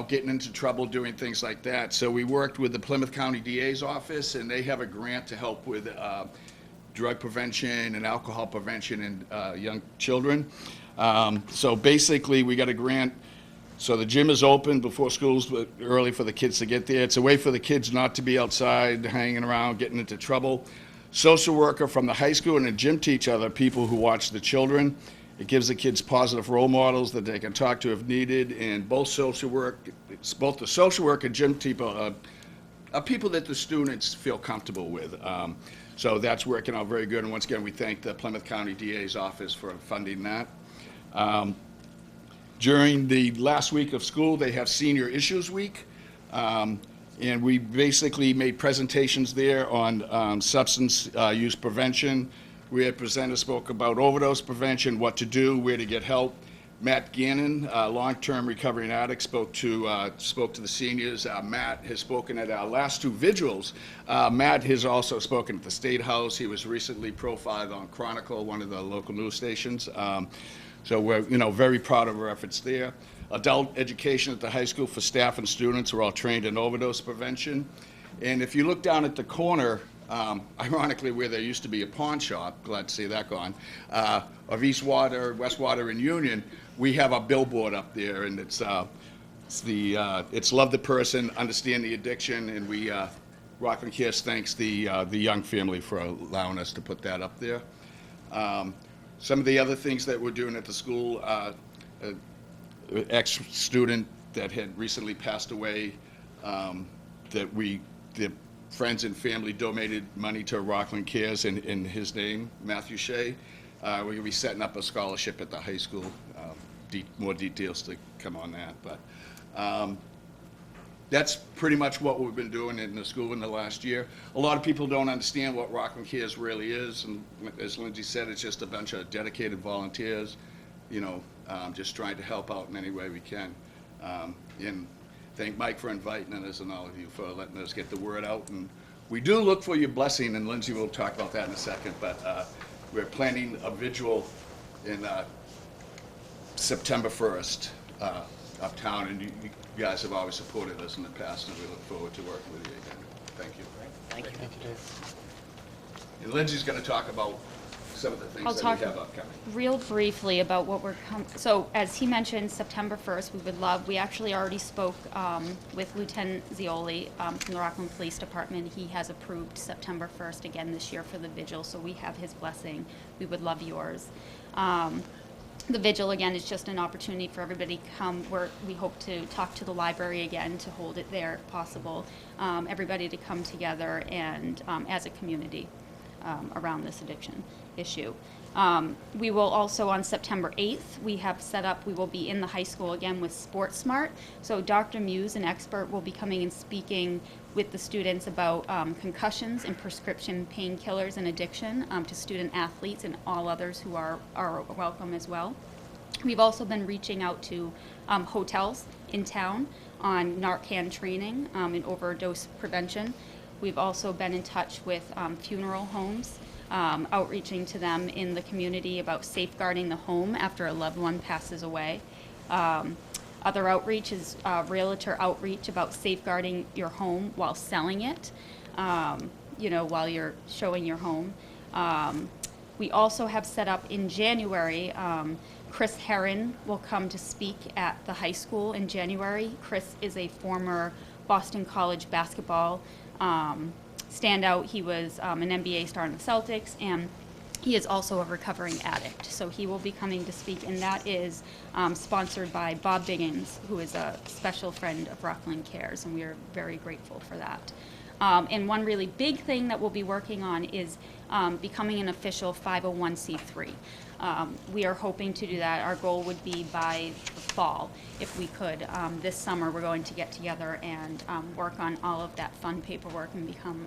getting into trouble, doing things like that. So we worked with the Plymouth County DA's office, and they have a grant to help with drug prevention and alcohol prevention in young children. So basically, we got a grant. So the gym is open before school's early for the kids to get there. It's a way for the kids not to be outside, hanging around, getting into trouble. Social worker from the high school and a gym teacher are the people who watch the children. It gives the kids positive role models that they can talk to if needed, and both the social work and gym people are people that the students feel comfortable with. So that's working out very good, and once again, we thank the Plymouth County DA's office for funding that. During the last week of school, they have Senior Issues Week, and we basically made presentations there on substance use prevention. We had presenters spoke about overdose prevention, what to do, where to get help. Matt Gannon, long-term recovering addict, spoke to the seniors. Matt has spoken at our last two vigils. Matt has also spoken at the State House. He was recently profiled on Chronicle, one of the local news stations. So we're very proud of our efforts there. Adult education at the high school for staff and students are all trained in overdose prevention. And if you look down at the corner, ironically, where there used to be a pawn shop, glad to see that gone, of Eastwater, Westwater, and Union, we have a billboard up there, and it's Love the Person, Understand the Addiction, and we, Rockland Cares thanks the Young family for allowing us to put that up there. Some of the other things that we're doing at the school, ex-student that had recently passed away, the friends and family donated money to Rockland Cares in his name, Matthew Shea. We're going to be setting up a scholarship at the high school. More details to come on that. But that's pretty much what we've been doing in the school in the last year. A lot of people don't understand what Rockland Cares really is. And as Lindsay said, it's just a bunch of dedicated volunteers, just trying to help out in any way we can. And thank Mike for inviting us and all of you for letting us get the word out. And we do look for your blessing, and Lindsay will talk about that in a second, but we're planning a vigil in September 1st uptown, and you guys have always supported us in the past, and we look forward to working with you again. Thank you. Thank you. Thank you, Dave. And Lindsay's going to talk about some of the things that we have upcoming. Real briefly about what so as he mentioned, September 1st, we actually already spoke with Lieutenant Zioli from the Rockland Police Department. He has approved September 1st again this year for the vigil, so we have his blessing. We would love yours. The vigil, again, is just an opportunity for everybody to come. We hope to talk to the library again to hold it there if possible. Everybody to come together and as a community around this addiction issue. We will also, on September 8th, we will be in the high school again with Sports Smart. So Dr. Muse, an expert, will be coming and speaking with the students about concussions and prescription painkillers and addiction to student athletes and all others who are welcome as well. We've also been reaching out to hotels in town on Narcan training and overdose prevention. We've also been in touch with funeral homes, outreaching to them in the community about safeguarding the home after a loved one passes away. Other outreach is realtor outreach about safeguarding your home while selling it, while you're showing your home. We also have set up in January, Chris Herron will come to speak at the high school in January. Chris is a former Boston College basketball standout. He was an NBA star in the Celtics, and he is also a recovering addict. So he will be coming to speak, and that is sponsored by Bob Biggins, who is a special friend of Rockland Cares, and we are very grateful for that. And one really big thing that we'll be working on is becoming an official 501c3. We are hoping to do that. Our goal would be by the fall, if we could. This summer, we're going to get together and work on all of that fun paperwork and become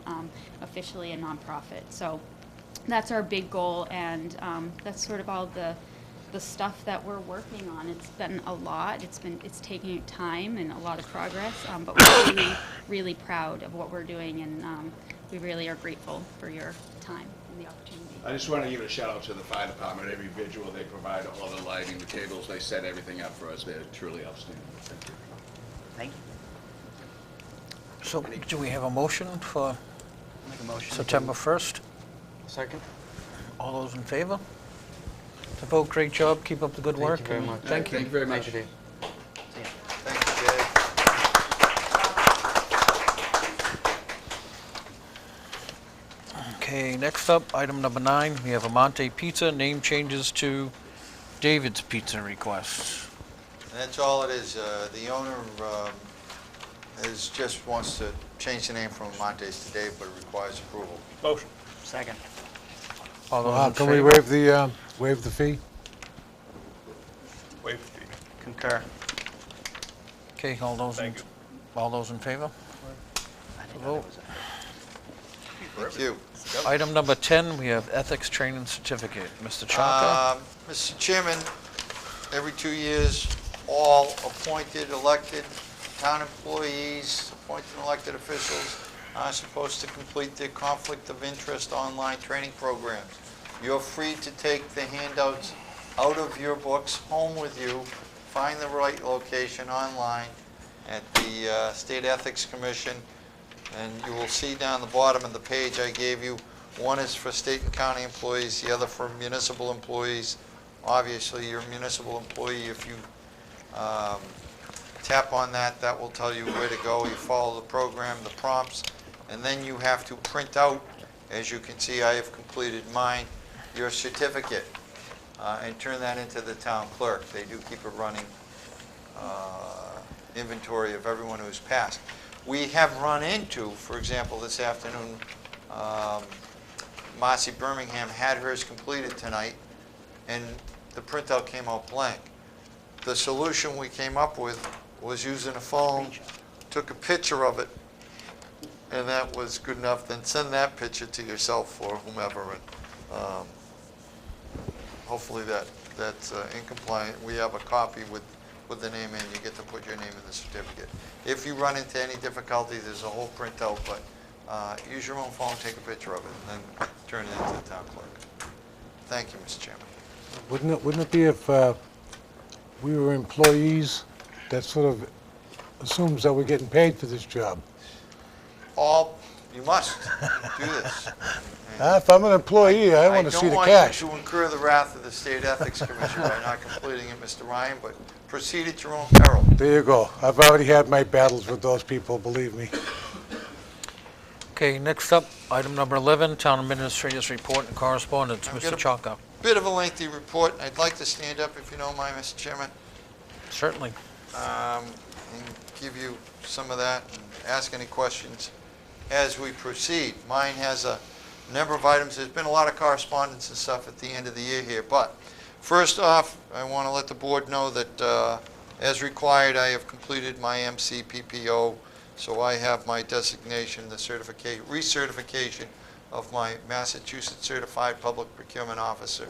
officially a nonprofit. So that's our big goal, and that's sort of all the stuff that we're working on. It's been a lot. It's taking time and a lot of progress, but we're really, really proud of what we're doing, and we really are grateful for your time and the opportunity. I just want to give a shout out to the fire department, every visual they provide, all the lighting, the tables, they set everything up for us. They're truly outstanding. Thank you. Thank you. So do we have a motion for Make a motion. September 1st? Second. All those in favor? To vote, great job, keep up the good work. Thank you very much. Thank you. Thank you very much. Thank you, Dave. Thank you, Dave. Okay, next up, item number 9, we have Amante Pizza, name changes to David's Pizza requests. And that's all it is. The owner just wants to change the name from Montes to Dave, but it requires approval. Motion. Second. All those in Can we favor? waive the fee? Waive the fee. Concur. Okay, all those in favor? I didn't Vote. know that was Thank you. Item number 10, we have ethics training certificate. Mr. Chalker? Mr. Chairman, every 2 years, all appointed, elected town employees, appointed and elected officials are supposed to complete their conflict of interest online training programs. You're free to take the handouts out of your books, home with you, find the right location online at the State Ethics Commission, and you will see down the bottom of the page I gave you, one is for state and county employees, the other for municipal employees. Obviously, you're a municipal employee. If you tap on that, that will tell you where to go. You follow the program, the prompts, and then you have to print out, as you can see, I have completed mine, your certificate, and turn that into the town clerk. They do keep a running inventory of everyone who's passed. We have run into, for example, this afternoon, Marcy Birmingham had hers completed tonight, and the printout came out blank. The solution we came up with was using a phone, took a picture of it, and that was good enough. Then send that picture to yourself or whomever, and hopefully that's in compliance. We have a copy with the name in. You get to put your name in the certificate. If you run into any difficulty, there's a whole printout, but use your own phone, take a picture of it, and then turn it into the town clerk. Thank you, Mr. Chairman. Wouldn't it be if we were employees, that sort of assumes that we're getting paid for this job? You must do this. If I'm an employee, I want to see the cash. I don't want you to incur the wrath of the State Ethics Commission by not completing it, Mr. Ryan, but proceed at your own peril. There you go. I've already had my battles with those people, believe me. Okay, next up, item number 11, Town Administrator's Report and Correspondence. Mr. Chalker. Bit of a lengthy report. I'd like to stand up, if you don't mind, Mr. Chairman, Certainly. and give you some of that and ask any questions as we proceed. Mine has a number of items. There's been a lot of correspondence and stuff at the end of the year here, but first off, I want to let the board know that as required, I have completed my MCPPO, so I have my designation, the recertification of my Massachusetts Certified Public Procurement Officer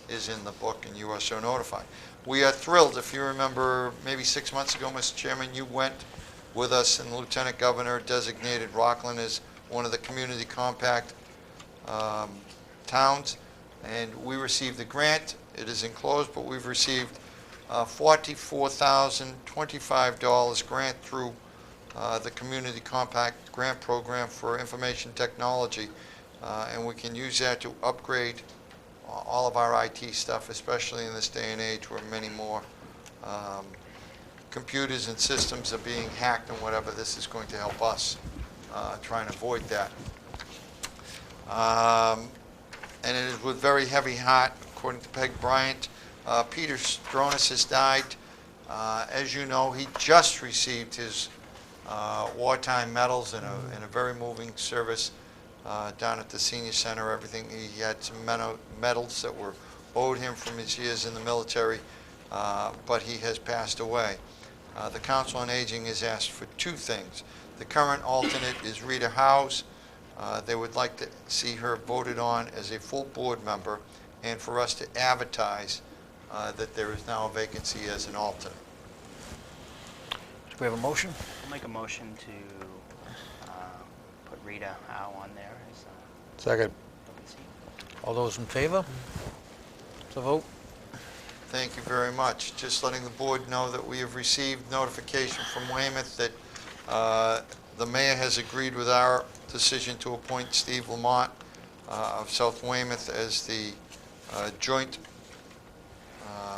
is in the book, and you are so notified. We are thrilled. If you remember, maybe 6 months ago, Mr. Chairman, you went with us, and the Lieutenant Governor designated Rockland as one of the community compact towns, and we received the grant. It is enclosed, but we've received $44,025 grant through the Community Compact Grant Program for Information Technology, and we can use that to upgrade all of our IT stuff, especially in this day and age where many more computers and systems are being hacked and whatever. This is going to help us try and avoid that. And it is with very heavy heart, according to Peg Bryant. Peter Stronis has died. As you know, he just received his wartime medals in a very moving service down at the senior center. Everything, he had some medals that were owed him from his years in the military, but he has passed away. The Council on Aging has asked for two things. The current alternate is Rita Howes. They would like to see her voted on as a full board member and for us to advertise that there is now a vacancy as an alternate. Do we have a motion? I'll make a motion to put Rita Howe on there as Second. vacancy. All those in favor? To vote? Thank you very much. Just letting the board know that we have received notification from Weymouth that the mayor has agreed with our decision to appoint Steve Lamont of South Weymouth as the joint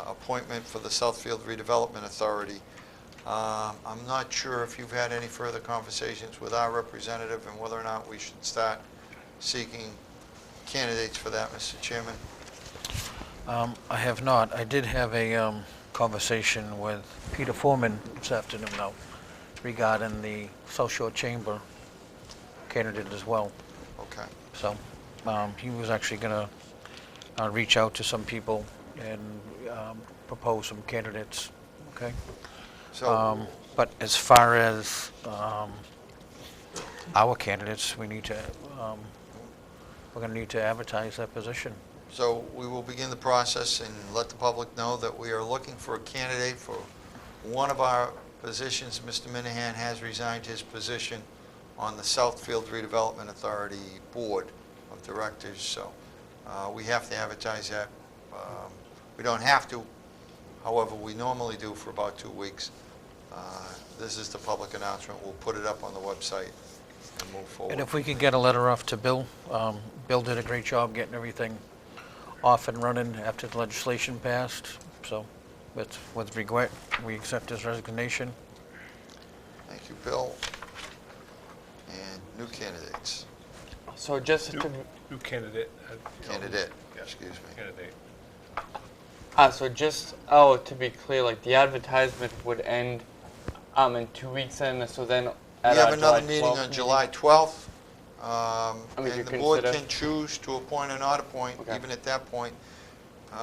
appointment for the Southfield Redevelopment Authority. I'm not sure if you've had any further conversations with our representative and whether or not we should start seeking candidates for that, Mr. Chairman. I have not. I did have a conversation with Peter Foreman this afternoon, though, regarding the South Shore Chamber candidate as well. Okay. So he was actually going to reach out to some people and propose some candidates. Okay. So, but as far as our candidates, we need to we're going to need to advertise that position. so we will begin the process and let the public know that we are looking for a candidate for one of our positions. Mr. Minahan has resigned his position on the Southfield Redevelopment Authority Board of Directors, so we have to advertise that. We don't have to, however, we normally do for about 2 weeks. This is the public announcement. We'll put it up on the website and move forward. And if we could get a letter off to Bill, Bill did a great job getting everything off and running after the legislation passed. So with regret, we accept his resignation. Thank you, Bill. And new candidates. So just to, New candidate. Candidate, Yeah, excuse me. Candidate. so just, oh, to be clear, like the advertisement would end in 2 weeks then, so then at We have our another July meeting 12th on July 12th. mean, And you the board consider- can choose to appoint or not appoint, Okay. even at that point,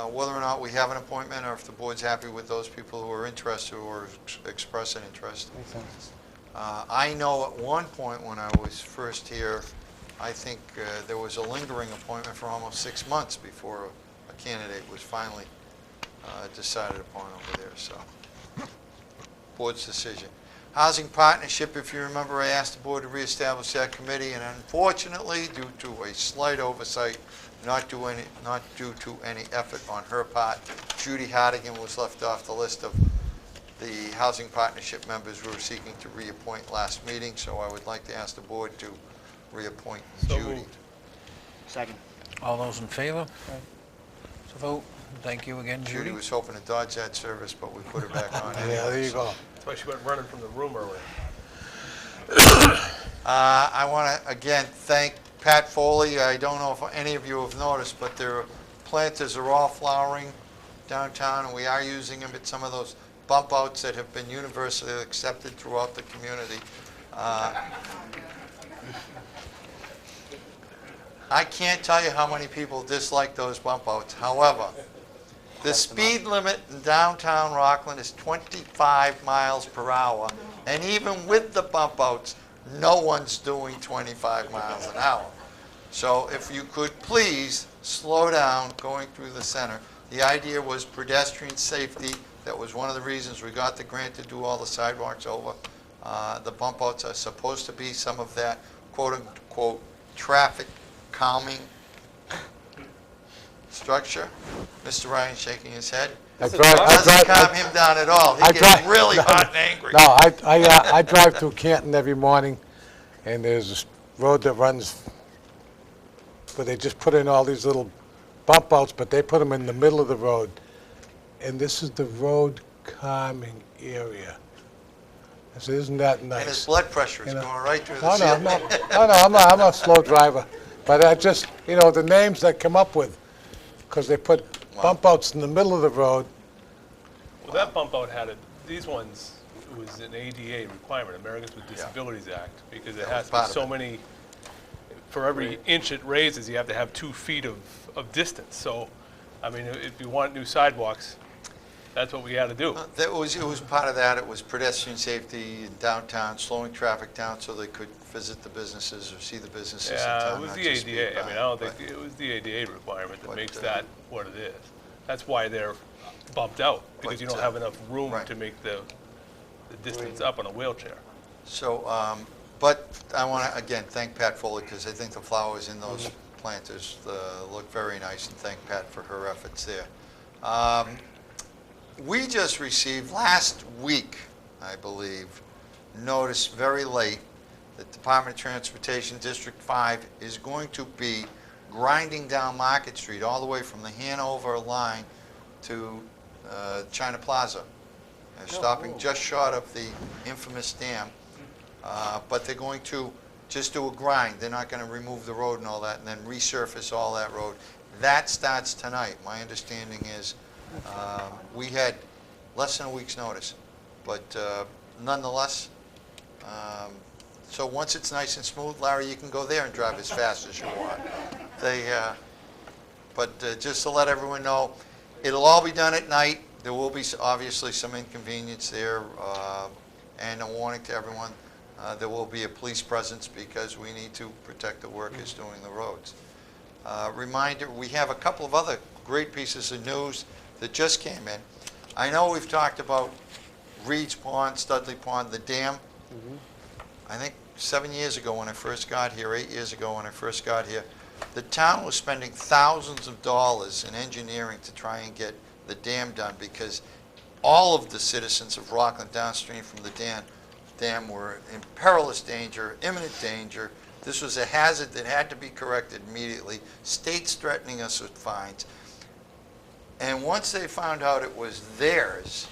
whether or not we have an appointment, or if the board's happy with those people who are interested or express an interest. Makes sense. I know at one point when I was first here, I think there was a lingering appointment for almost 6 months before a candidate was finally decided upon over there, so. Board's decision. Housing Partnership, if you remember, I asked the board to reestablish that committee, and unfortunately, due to a slight oversight, not due to any effort on her part, Judy Hardigan was left off the list of the Housing Partnership members we were seeking to reappoint last meeting, so I would like to ask the board to reappoint So Judy. moved. Second. All those in favor? To vote. Thank you again, Judy Judy. was hoping to dodge that service, but we put her back on Yeah, anyway. there you go. That's why she went running from the room earlier. I want to, again, thank Pat Foley. I don't know if any of you have noticed, but their planters are all flowering downtown, and we are using them at some of those bump outs that have been universally accepted throughout the community. I can't tell you how many people dislike those bump outs. However, the speed limit in downtown Rockland is 25 miles per hour, and even with the bump outs, no one's doing 25 miles an hour. So if you could please slow down going through the center. The idea was pedestrian safety. That was one of the reasons we got the grant to do all the sidewalks over. The bump outs are supposed to be some of that quote-unquote traffic calming structure. Mr. Ryan shaking his head. Doesn't calm him down at all. He gets really hot and angry. No, I drive through Canton every morning, and there's a road that runs, where they just put in all these little bump outs, but they put them in the middle of the road. And this is the road calming area. I said, isn't that nice? And his blood pressure is You know? going right through the No, ceiling. I'm a slow driver. But I just, the names they come up with, because they put bump outs in the middle of the road. Well, that bump out had these ones, it was an ADA requirement, Americans with Disabilities Act, because it has to be so many, for every inch it raises, you have to have 2 feet of distance. So, I mean, if you want new sidewalks, That's what we had to do. It was part of that. It was pedestrian safety in downtown, slowing traffic down so they could visit the businesses or see the businesses in Yeah, town. it was not the just ADA. speed I mean, by. I don't think, But- it was the ADA requirement that but, makes that what it is. That's why they're bumped out, because you But, don't have enough room right. to make the distance up on a wheelchair. So, but I want to, again, thank Pat Foley, because I think the flowers in those planters look very nice, and thank Pat for her efforts there. We just received last week, I believe, notice very late that Department of Transportation District 5 is going to be grinding down Market Street all the way from the Hanover line to China Plaza. They're stopping just short of the infamous dam, but they're going to just do a grind. They're not going to remove the road and all that and then resurface all that road. That starts tonight. My understanding is we had less than a week's notice, but nonetheless, so once it's nice and smooth, Larry, you can go there and drive as fast as you want. But just to let everyone know, it'll all be done at night. There will be obviously some inconvenience there, and a warning to everyone, there will be a police presence because we need to protect the workers doing the roads. Reminder, we have a couple of other great pieces of news that just came in. I know we've talked about Reed's Pond, Studley Pond, the dam. I think 7 years ago when I first got here, 8 years ago when I first got here, the town was spending thousands of dollars in engineering to try and get the dam done because all of the citizens of Rockland downstream from the dam were in perilous danger, imminent danger. This was a hazard that had to be corrected immediately. States threatening us with fines. And once they found out it was theirs,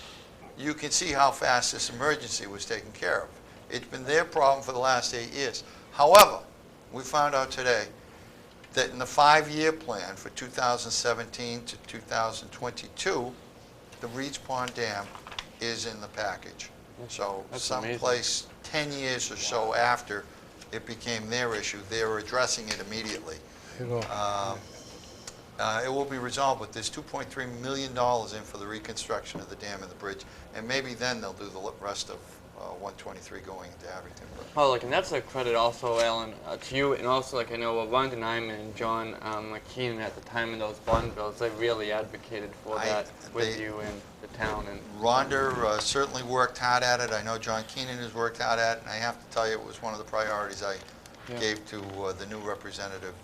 you can see how fast this emergency was taken care of. It's been their problem for the last 8 years. However, we found out today that in the 5-year plan for 2017 to 2022, the Reed's Pond Dam is in the package. So someplace 10 years or so after it became their issue, they were addressing it immediately. It will be resolved, but there's $2.3 million in for the reconstruction of the dam and the bridge, and maybe then they'll do the rest of 123 going into Abington. Oh, and that's a credit also, Alan, to you, and also, I know Ron Nyman and John McKean at the time in those bond bills, they really advocated for that with you and the town. And Rhonda certainly worked hard at it. I know John Keenan has worked hard at it, and I have to tell you, it was one of the priorities I gave to the new representative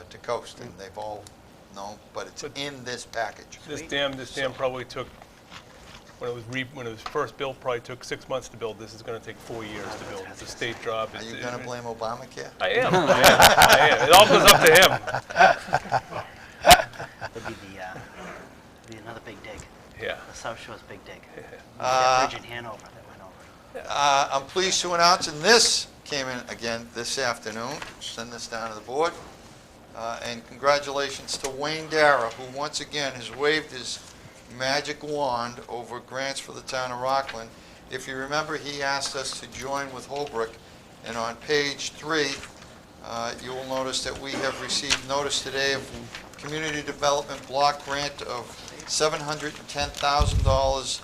to Coast, and they've all known, but it's in this package. This dam probably took, when it was first built, probably took 6 months to build. This is going to take 4 years to build. It's a state job. Are you going to blame Obamacare? I am. It all goes up to him. It'd be another big dig. Yeah. The South Shore's big dig. That bridge in Hanover that went over. I'm pleased to announce, and this came in again this afternoon, send this down to the board, and congratulations to Wayne Dara, who once again has waved his magic wand over grants for the town of Rockland. If you remember, he asked us to join with Holbrook, and on page 3, you will notice that we have received notice today of community development block grant of $710,000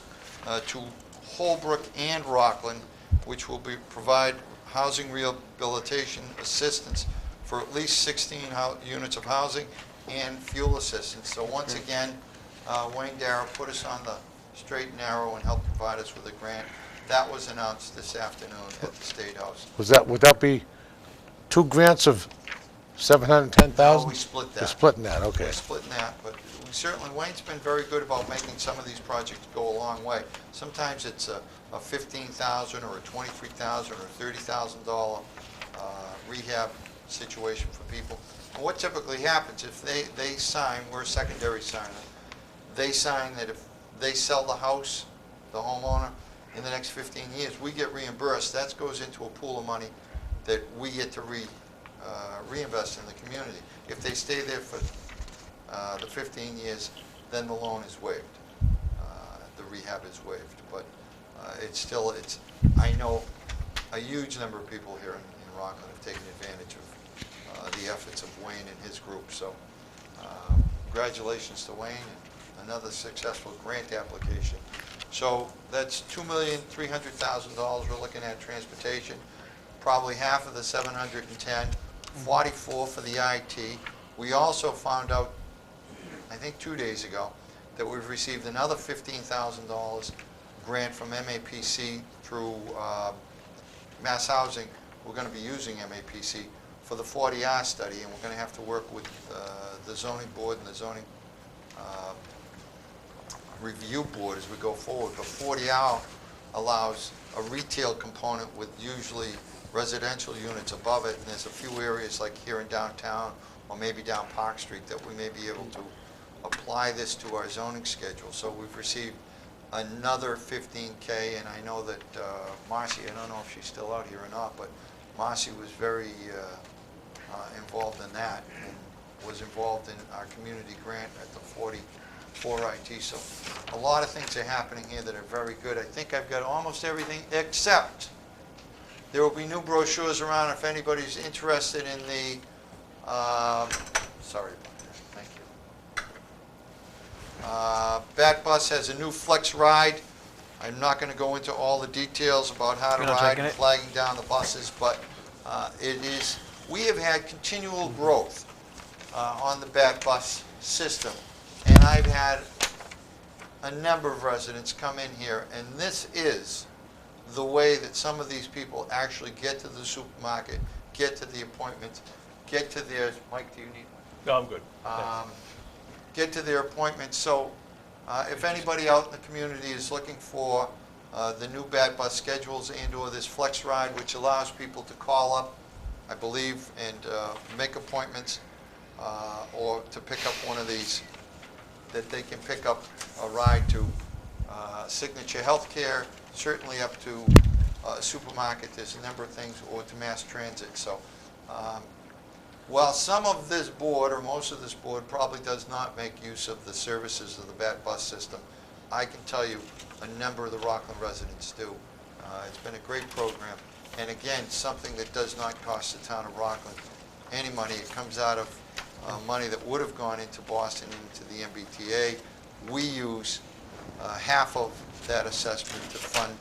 to Holbrook and Rockland, which will provide housing rehabilitation assistance for at least 16 units of housing and fuel assistance. So once again, Wayne Darrow put us on the straight and narrow and helped provide us with a grant. That was announced this afternoon at the State House. Would that be 2 grants of 710,000? No, we split that. You're splitting that, okay. We're splitting that, but we certainly, Wayne's been very good about making some of these projects go a long way. Sometimes it's a $15,000 or a $23,000 or $30,000 rehab situation for people. And what typically happens, if they sign, we're a secondary signer, they sign that if they sell the house, the homeowner, in the next 15 years, we get reimbursed. That goes into a pool of money that we get to reinvest in the community. If they stay there for the 15 years, then the loan is waived. The rehab is waived. But I know a huge number of people here in Rockland have taken advantage of the efforts of Wayne and his group. So congratulations to Wayne. And another successful grant application. So that's $2,300,000 we're looking at transportation, probably half of the 710, 44 for the IT. We also found out, I think 2 days ago, that we've received another $15,000 grant from MAPC through Mass Housing. We're going to be using MAPC for the 40R study, and we're going to have to work with the zoning board and the zoning review board as we go forward. But 40R allows a retail component with usually residential units above it, and there's a few areas like here in downtown or maybe down Park Street that we may be able to apply this to our zoning schedule. So we've received another $15K, and I know that Marcy, I don't know if she's still out here or not, but Marcy was very involved in that and was involved in our community grant at the 44 IT. So a lot of things are happening here that are very good. I think I've got almost everything, except there will be new brochures around if anybody's interested in the, sorry about that, thank you. Bat Bus has a new flex ride. I'm not going to go into all the details about how to ride and flagging down the buses, but we have had continual growth on the Bat Bus system, and I've had a number of residents come in here, and this is the way that some of these people actually get to the supermarket, get to the appointments, get to their, Mike, do you need one? No, I'm good. Get to their appointments. So if anybody out in the community is looking for the new Bat Bus schedules and or this flex ride, which allows people to call up, I believe, and make appointments or to pick up one of these, that they can pick up a ride to Signature Healthcare, certainly up to a supermarket. There's a number of things, or to mass transit. So while some of this board, or most of this board, probably does not make use of the services of the Bat Bus system, I can tell you a number of the Rockland residents do. It's been a great program. And again, something that does not cost the town of Rockland any money. It comes out of money that would have gone into Boston, into the MBTA. We use half of that assessment to fund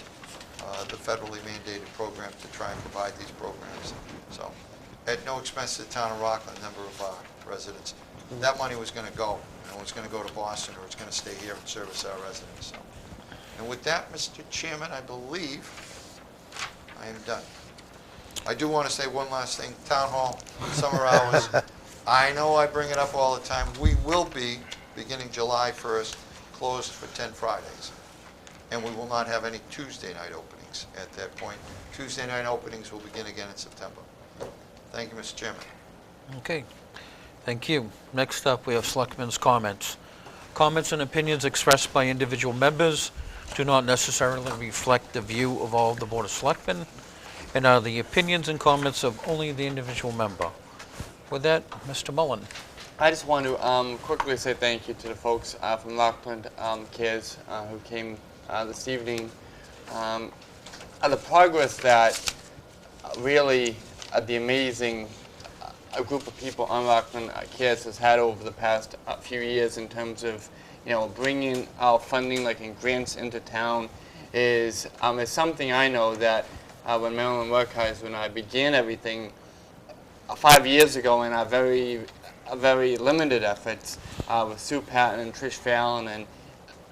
the federally mandated program to try and provide these programs. So at no expense to the town of Rockland, a number of residents. That money was going to go, and it was going to go to Boston, or it's going to stay here and service our residents. So, and with that, Mr. Chairman, I believe I am done. I do want to say one last thing. Town Hall, summer hours. I know I bring it up all the time. We will be, beginning July 1st, closed for 10 Fridays. And we will not have any Tuesday night openings at that point. Tuesday night openings will begin again in September. Thank you, Mr. Chairman. Okay, thank you. Next up, we have Selectmen's comments. Comments and opinions expressed by individual members do not necessarily reflect the view of all of the Board of Selectmen and are the opinions and comments of only the individual member. With that, Mr. Mullen. I just want to quickly say thank you to the folks from Rockland Cares who came this evening. The progress that really the amazing group of people on Rockland Cares has had over the past few years in terms of, you know, bringing our funding, like in grants, into town is something I know that when Maryland Workhouse, when I began everything 5 years ago in our very limited efforts with Sue Patton and Trish Fallon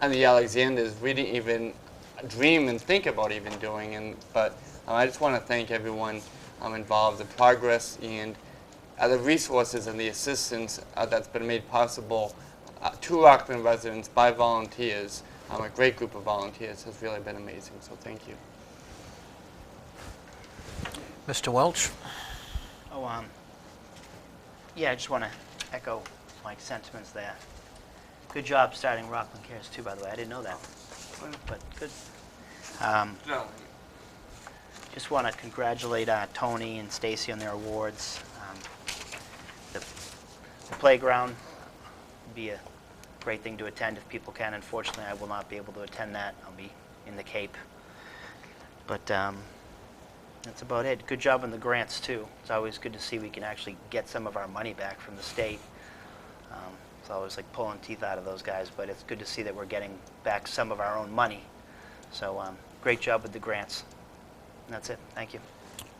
and the Alexanders, we didn't even dream and think about even doing. But I just want to thank everyone involved, the progress and the resources and the assistance that's been made possible to Rockland residents by volunteers. A great group of volunteers has really been amazing, so thank you. Mr. Welch. Oh, yeah, I just want to echo Mike's sentiments there. Good job starting Rockland Cares too, by the way. I didn't know that, but good. No. Just want to congratulate Tony and Stacy on their awards. The playground would be a great thing to attend if people can. Unfortunately, I will not be able to attend that. I'll be in the Cape. But that's about it. Good job on the grants too. It's always good to see we can actually get some of our money back from the state. It's always like pulling teeth out of those guys, but it's good to see that we're getting back some of our own money. So great job with the grants. And that's it. Thank you.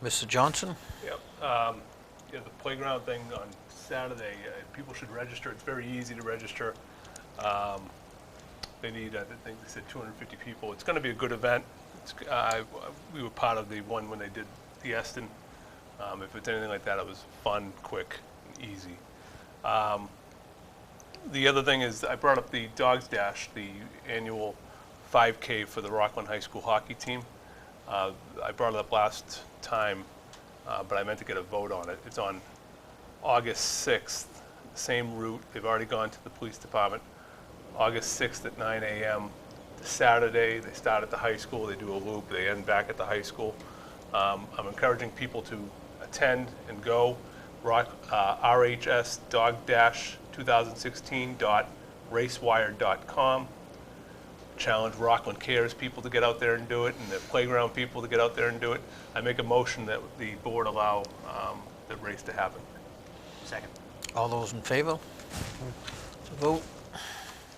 Mr. Johnson? Yep. Yeah, the playground thing on Saturday, people should register. It's very easy to register. They need, I think they said 250 people. It's going to be a good event. We were part of the one when they did the Eston. If it's anything like that, it was fun, quick, and easy. The other thing is I brought up the Dogs Dash, the annual 5K for the Rockland High School hockey team. I brought it up last time, but I meant to get a vote on it. It's on August 6th, same route. They've already gone to the police department. August 6th at 9 a.m. Saturday, they start at the high school, they do a loop, they end back at the high school. I'm encouraging people to attend and go. RHS-2016.racewire.com. Challenge Rockland Cares people to get out there and do it, and the playground people to get out there and do it. I make a motion that the board allow the race to happen. Second. All those in favor? To vote?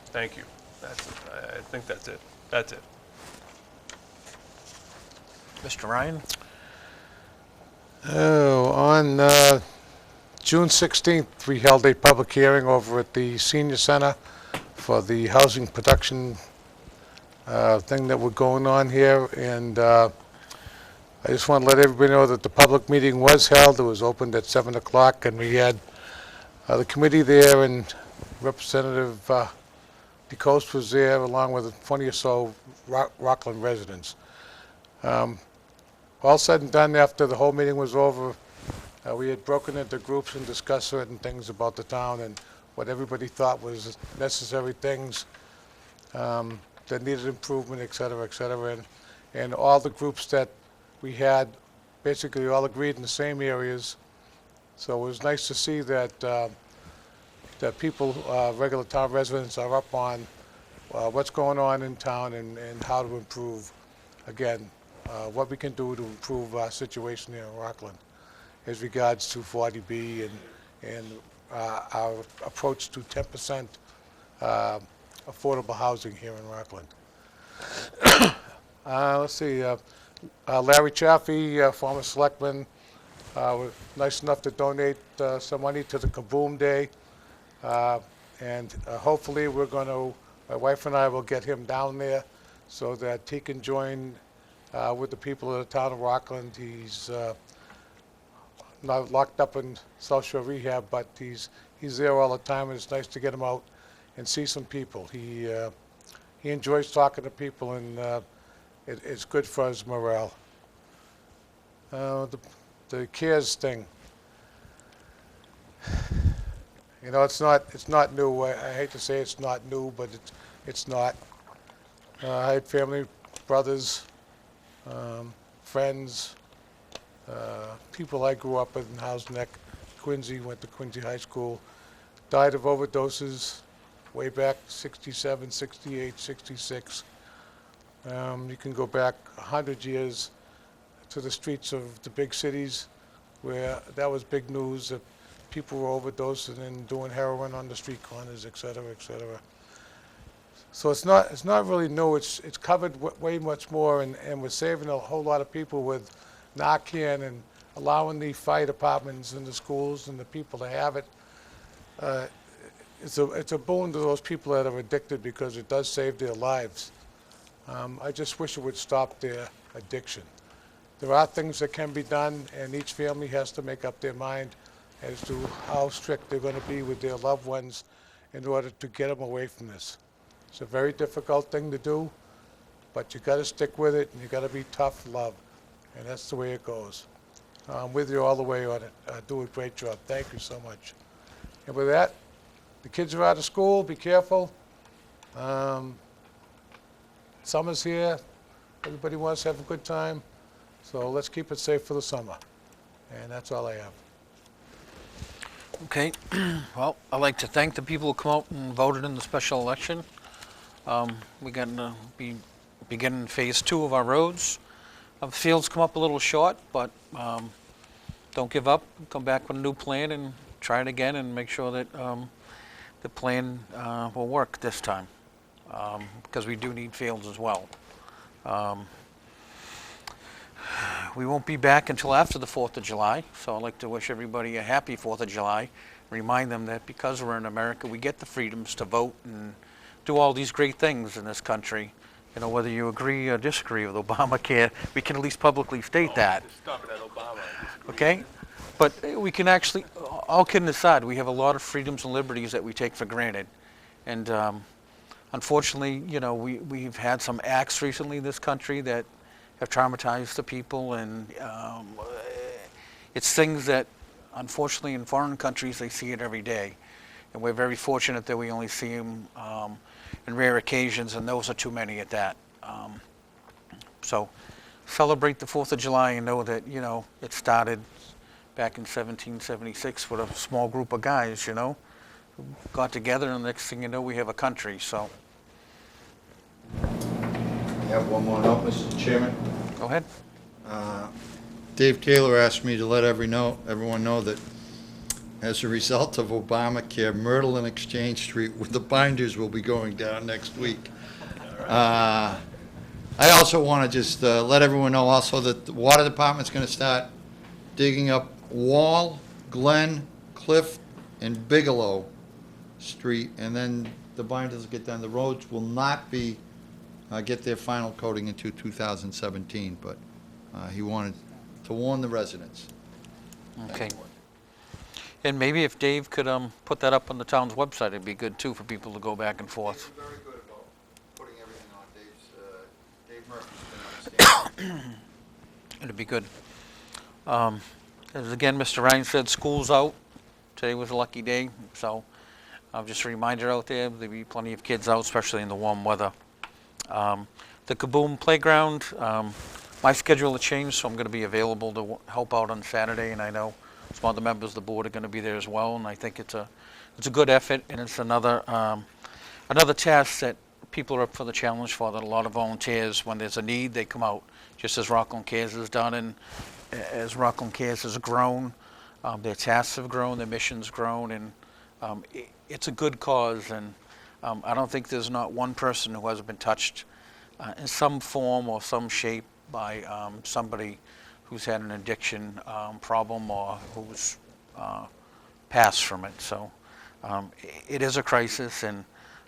Thank you. I think that's it. That's it. Mr. Ryan? Oh, on June 16th, we held a public hearing over at the Senior Center for the housing production thing that we're going on here, and I just want to let everybody know that the public meeting was held. It was opened at 7 o'clock, and we had the committee there, and Representative DeCoste was there, along with 20 or so Rockland residents. All said and done, after the whole meeting was over, we had broken into groups and discussed certain things about the town and what everybody thought was necessary things that needed improvement, et cetera, and all the groups that we had basically all agreed in the same areas. So it was nice to see that that people, regular town residents, are up on what's going on in town and how to improve, again, what we can do to improve our situation here in Rockland as regards to 40B and our approach to 10% affordable housing here in Rockland. Let's see, Larry Chaffee, former selectman, was nice enough to donate some money to the Kaboom Day. And hopefully we're going to, my wife and I will get him down there so that he can join with the people of the town of Rockland. He's not locked up in South Shore Rehab, but he's there all the time, and it's nice to get him out and see some people. He enjoys talking to people, and it's good for his morale. The CARES thing. You know, it's not new. I hate to say it's not new, but it's not. I had family, brothers, friends, people I grew up with in House Neck, Quincy, went to Quincy High School, died of overdoses way back 67, 68, 66. You can go back 100 years to the streets of the big cities where that was big news, that people were overdosing and doing heroin on the street corners, et cetera, et cetera. So it's not really new. It's covered way much more, and we're saving a whole lot of people with Narcan and allowing the fire departments and the schools and the people to have it. It's a boon to those people that are addicted because it does save their lives. I just wish it would stop their addiction. There are things that can be done, and each family has to make up their mind as to how strict they're going to be with their loved ones in order to get them away from this. It's a very difficult thing to do, but you got to stick with it, and you got to be tough love, and that's the way it goes. I'm with you all the way on it. Do a great job. Thank you so much. And with that, the kids are out of school. Be careful. Summer's here. Everybody wants to have a good time, so let's keep it safe for the summer. And that's all I have. Okay, well, I'd like to thank the people who come out and voted in the special election. We're going to be beginning phase 2 of our roads. The fields come up a little short, but don't give up. Come back with a new plan and try it again and make sure that the plan will work this time, because we do need fields as well. We won't be back until after the 4th of July, so I'd like to wish everybody a happy 4th of July. Remind them that because we're in America, we get the freedoms to vote and do all these great things in this country. You know, whether you agree or disagree with Obamacare, we can at least publicly state that. Stop it at Obama. Okay? But we can actually, all kidding aside, we have a lot of freedoms and liberties that we take for granted. And unfortunately, you know, we've had some acts recently in this country that have traumatized the people, and it's things that, unfortunately, in foreign countries, they see it every day. And we're very fortunate that we only see them in rare occasions, and those are too many at that. So celebrate the 4th of July and know that, you know, it started back in 1776 with a small group of guys, you know, who got together, and the next thing you know, we have a country, so. You have one more note, Mr. Chairman? Go ahead. Dave Taylor asked me to let everyone know that as a result of Obamacare, Myrtle and Exchange Street with the binders will be going down next week. I also want to just let everyone know also that the water department's going to start digging up Wall, Glen, Cliff, and Bigelow Street, and then the binders will get done. The roads will not be get their final coating into 2017, but he wanted to warn the residents. Okay. And maybe if Dave could put that up on the town's website, it'd be good too for people to go back and forth. Dave's very good about putting everything on. Dave Murphy's been outstanding. It'd be good. As again, Mr. Ryan said, school's out. Today was a lucky day, so just a reminder out there, there'll be plenty of kids out, especially in the warm weather. The Kaboom Playground, my schedule has changed, so I'm going to be available to help out on Saturday, and I know some other members of the board are going to be there as well, and I think it's a good effort, and it's another task that people are up for the challenge for, that a lot of volunteers, when there's a need, they come out, just as Rockland Cares has done, and as Rockland Cares has grown, their tasks have grown, their mission's grown, and it's a good cause, and I don't think there's not one person who hasn't been touched in some form or some shape by somebody who's had an addiction problem or who's passed from it. So it is a crisis, and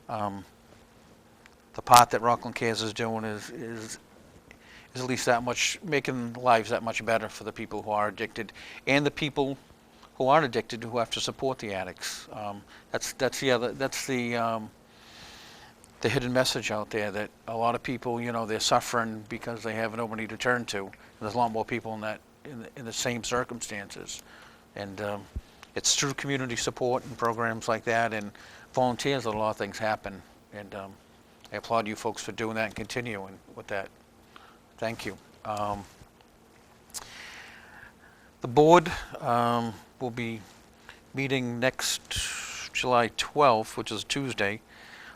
the part that Rockland Cares is doing is at least that much, making lives that much better for the people who are addicted and the people who aren't addicted who have to support the addicts. That's the hidden message out there, that a lot of people, you know, they're suffering because they have nobody to turn to. And there's a lot more people in the same circumstances, and it's through community support and programs like that and volunteers that a lot of things happen. And I applaud you folks for doing that and continuing with that. Thank you. The board will be meeting next July 12th, which is Tuesday.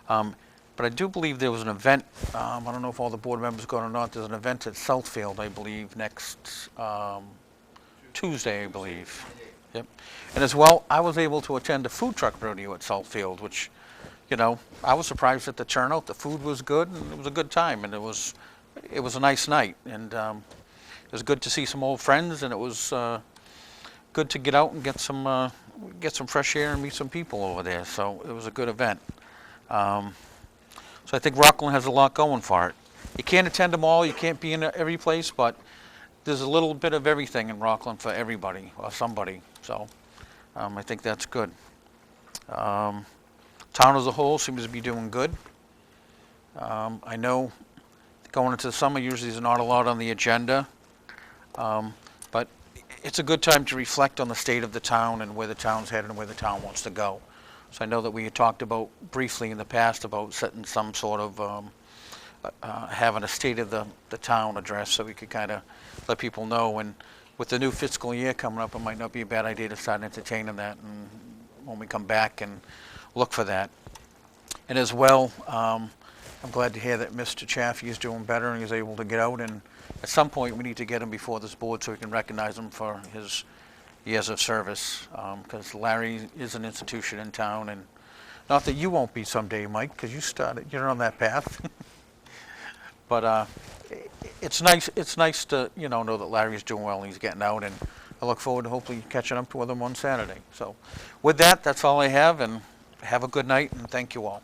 But I do believe there was an event, I don't know if all the board members go or not, there's an event at Southfield, I believe, next Tuesday, I believe. Yep. And as well, I was able to attend a food truck rodeo at Southfield, which, you know, I was surprised at the turnout. The food was good, and it was a good time, and it was a nice night. And it was good to see some old friends, and it was good to get out and get some fresh air and meet some people over there. So it was a good event. So I think Rockland has a lot going for it. You can't attend them all, you can't be in every place, but there's a little bit of everything in Rockland for everybody or somebody. So I think that's good. Town as a whole seems to be doing good. I know going into the summer usually there's not a lot on the agenda, but it's a good time to reflect on the state of the town and where the town's headed and where the town wants to go. So I know that we had talked about briefly in the past about setting some sort of, having a state of the town address so we could kind of let people know. And with the new fiscal year coming up, it might not be a bad idea to start entertaining that and when we come back and look for that. And as well, I'm glad to hear that Mr. Chaffee is doing better and he's able to get out. And at some point, we need to get him before this board so we can recognize him for his years of service, because Larry is an institution in town, and Not that you won't be someday, Mike, because you're on that path. But it's nice to, know that Larry's doing well and he's getting out, and I look forward to hopefully catching up with him on Saturday. So with that, that's all I have, and have a good night, and thank you all.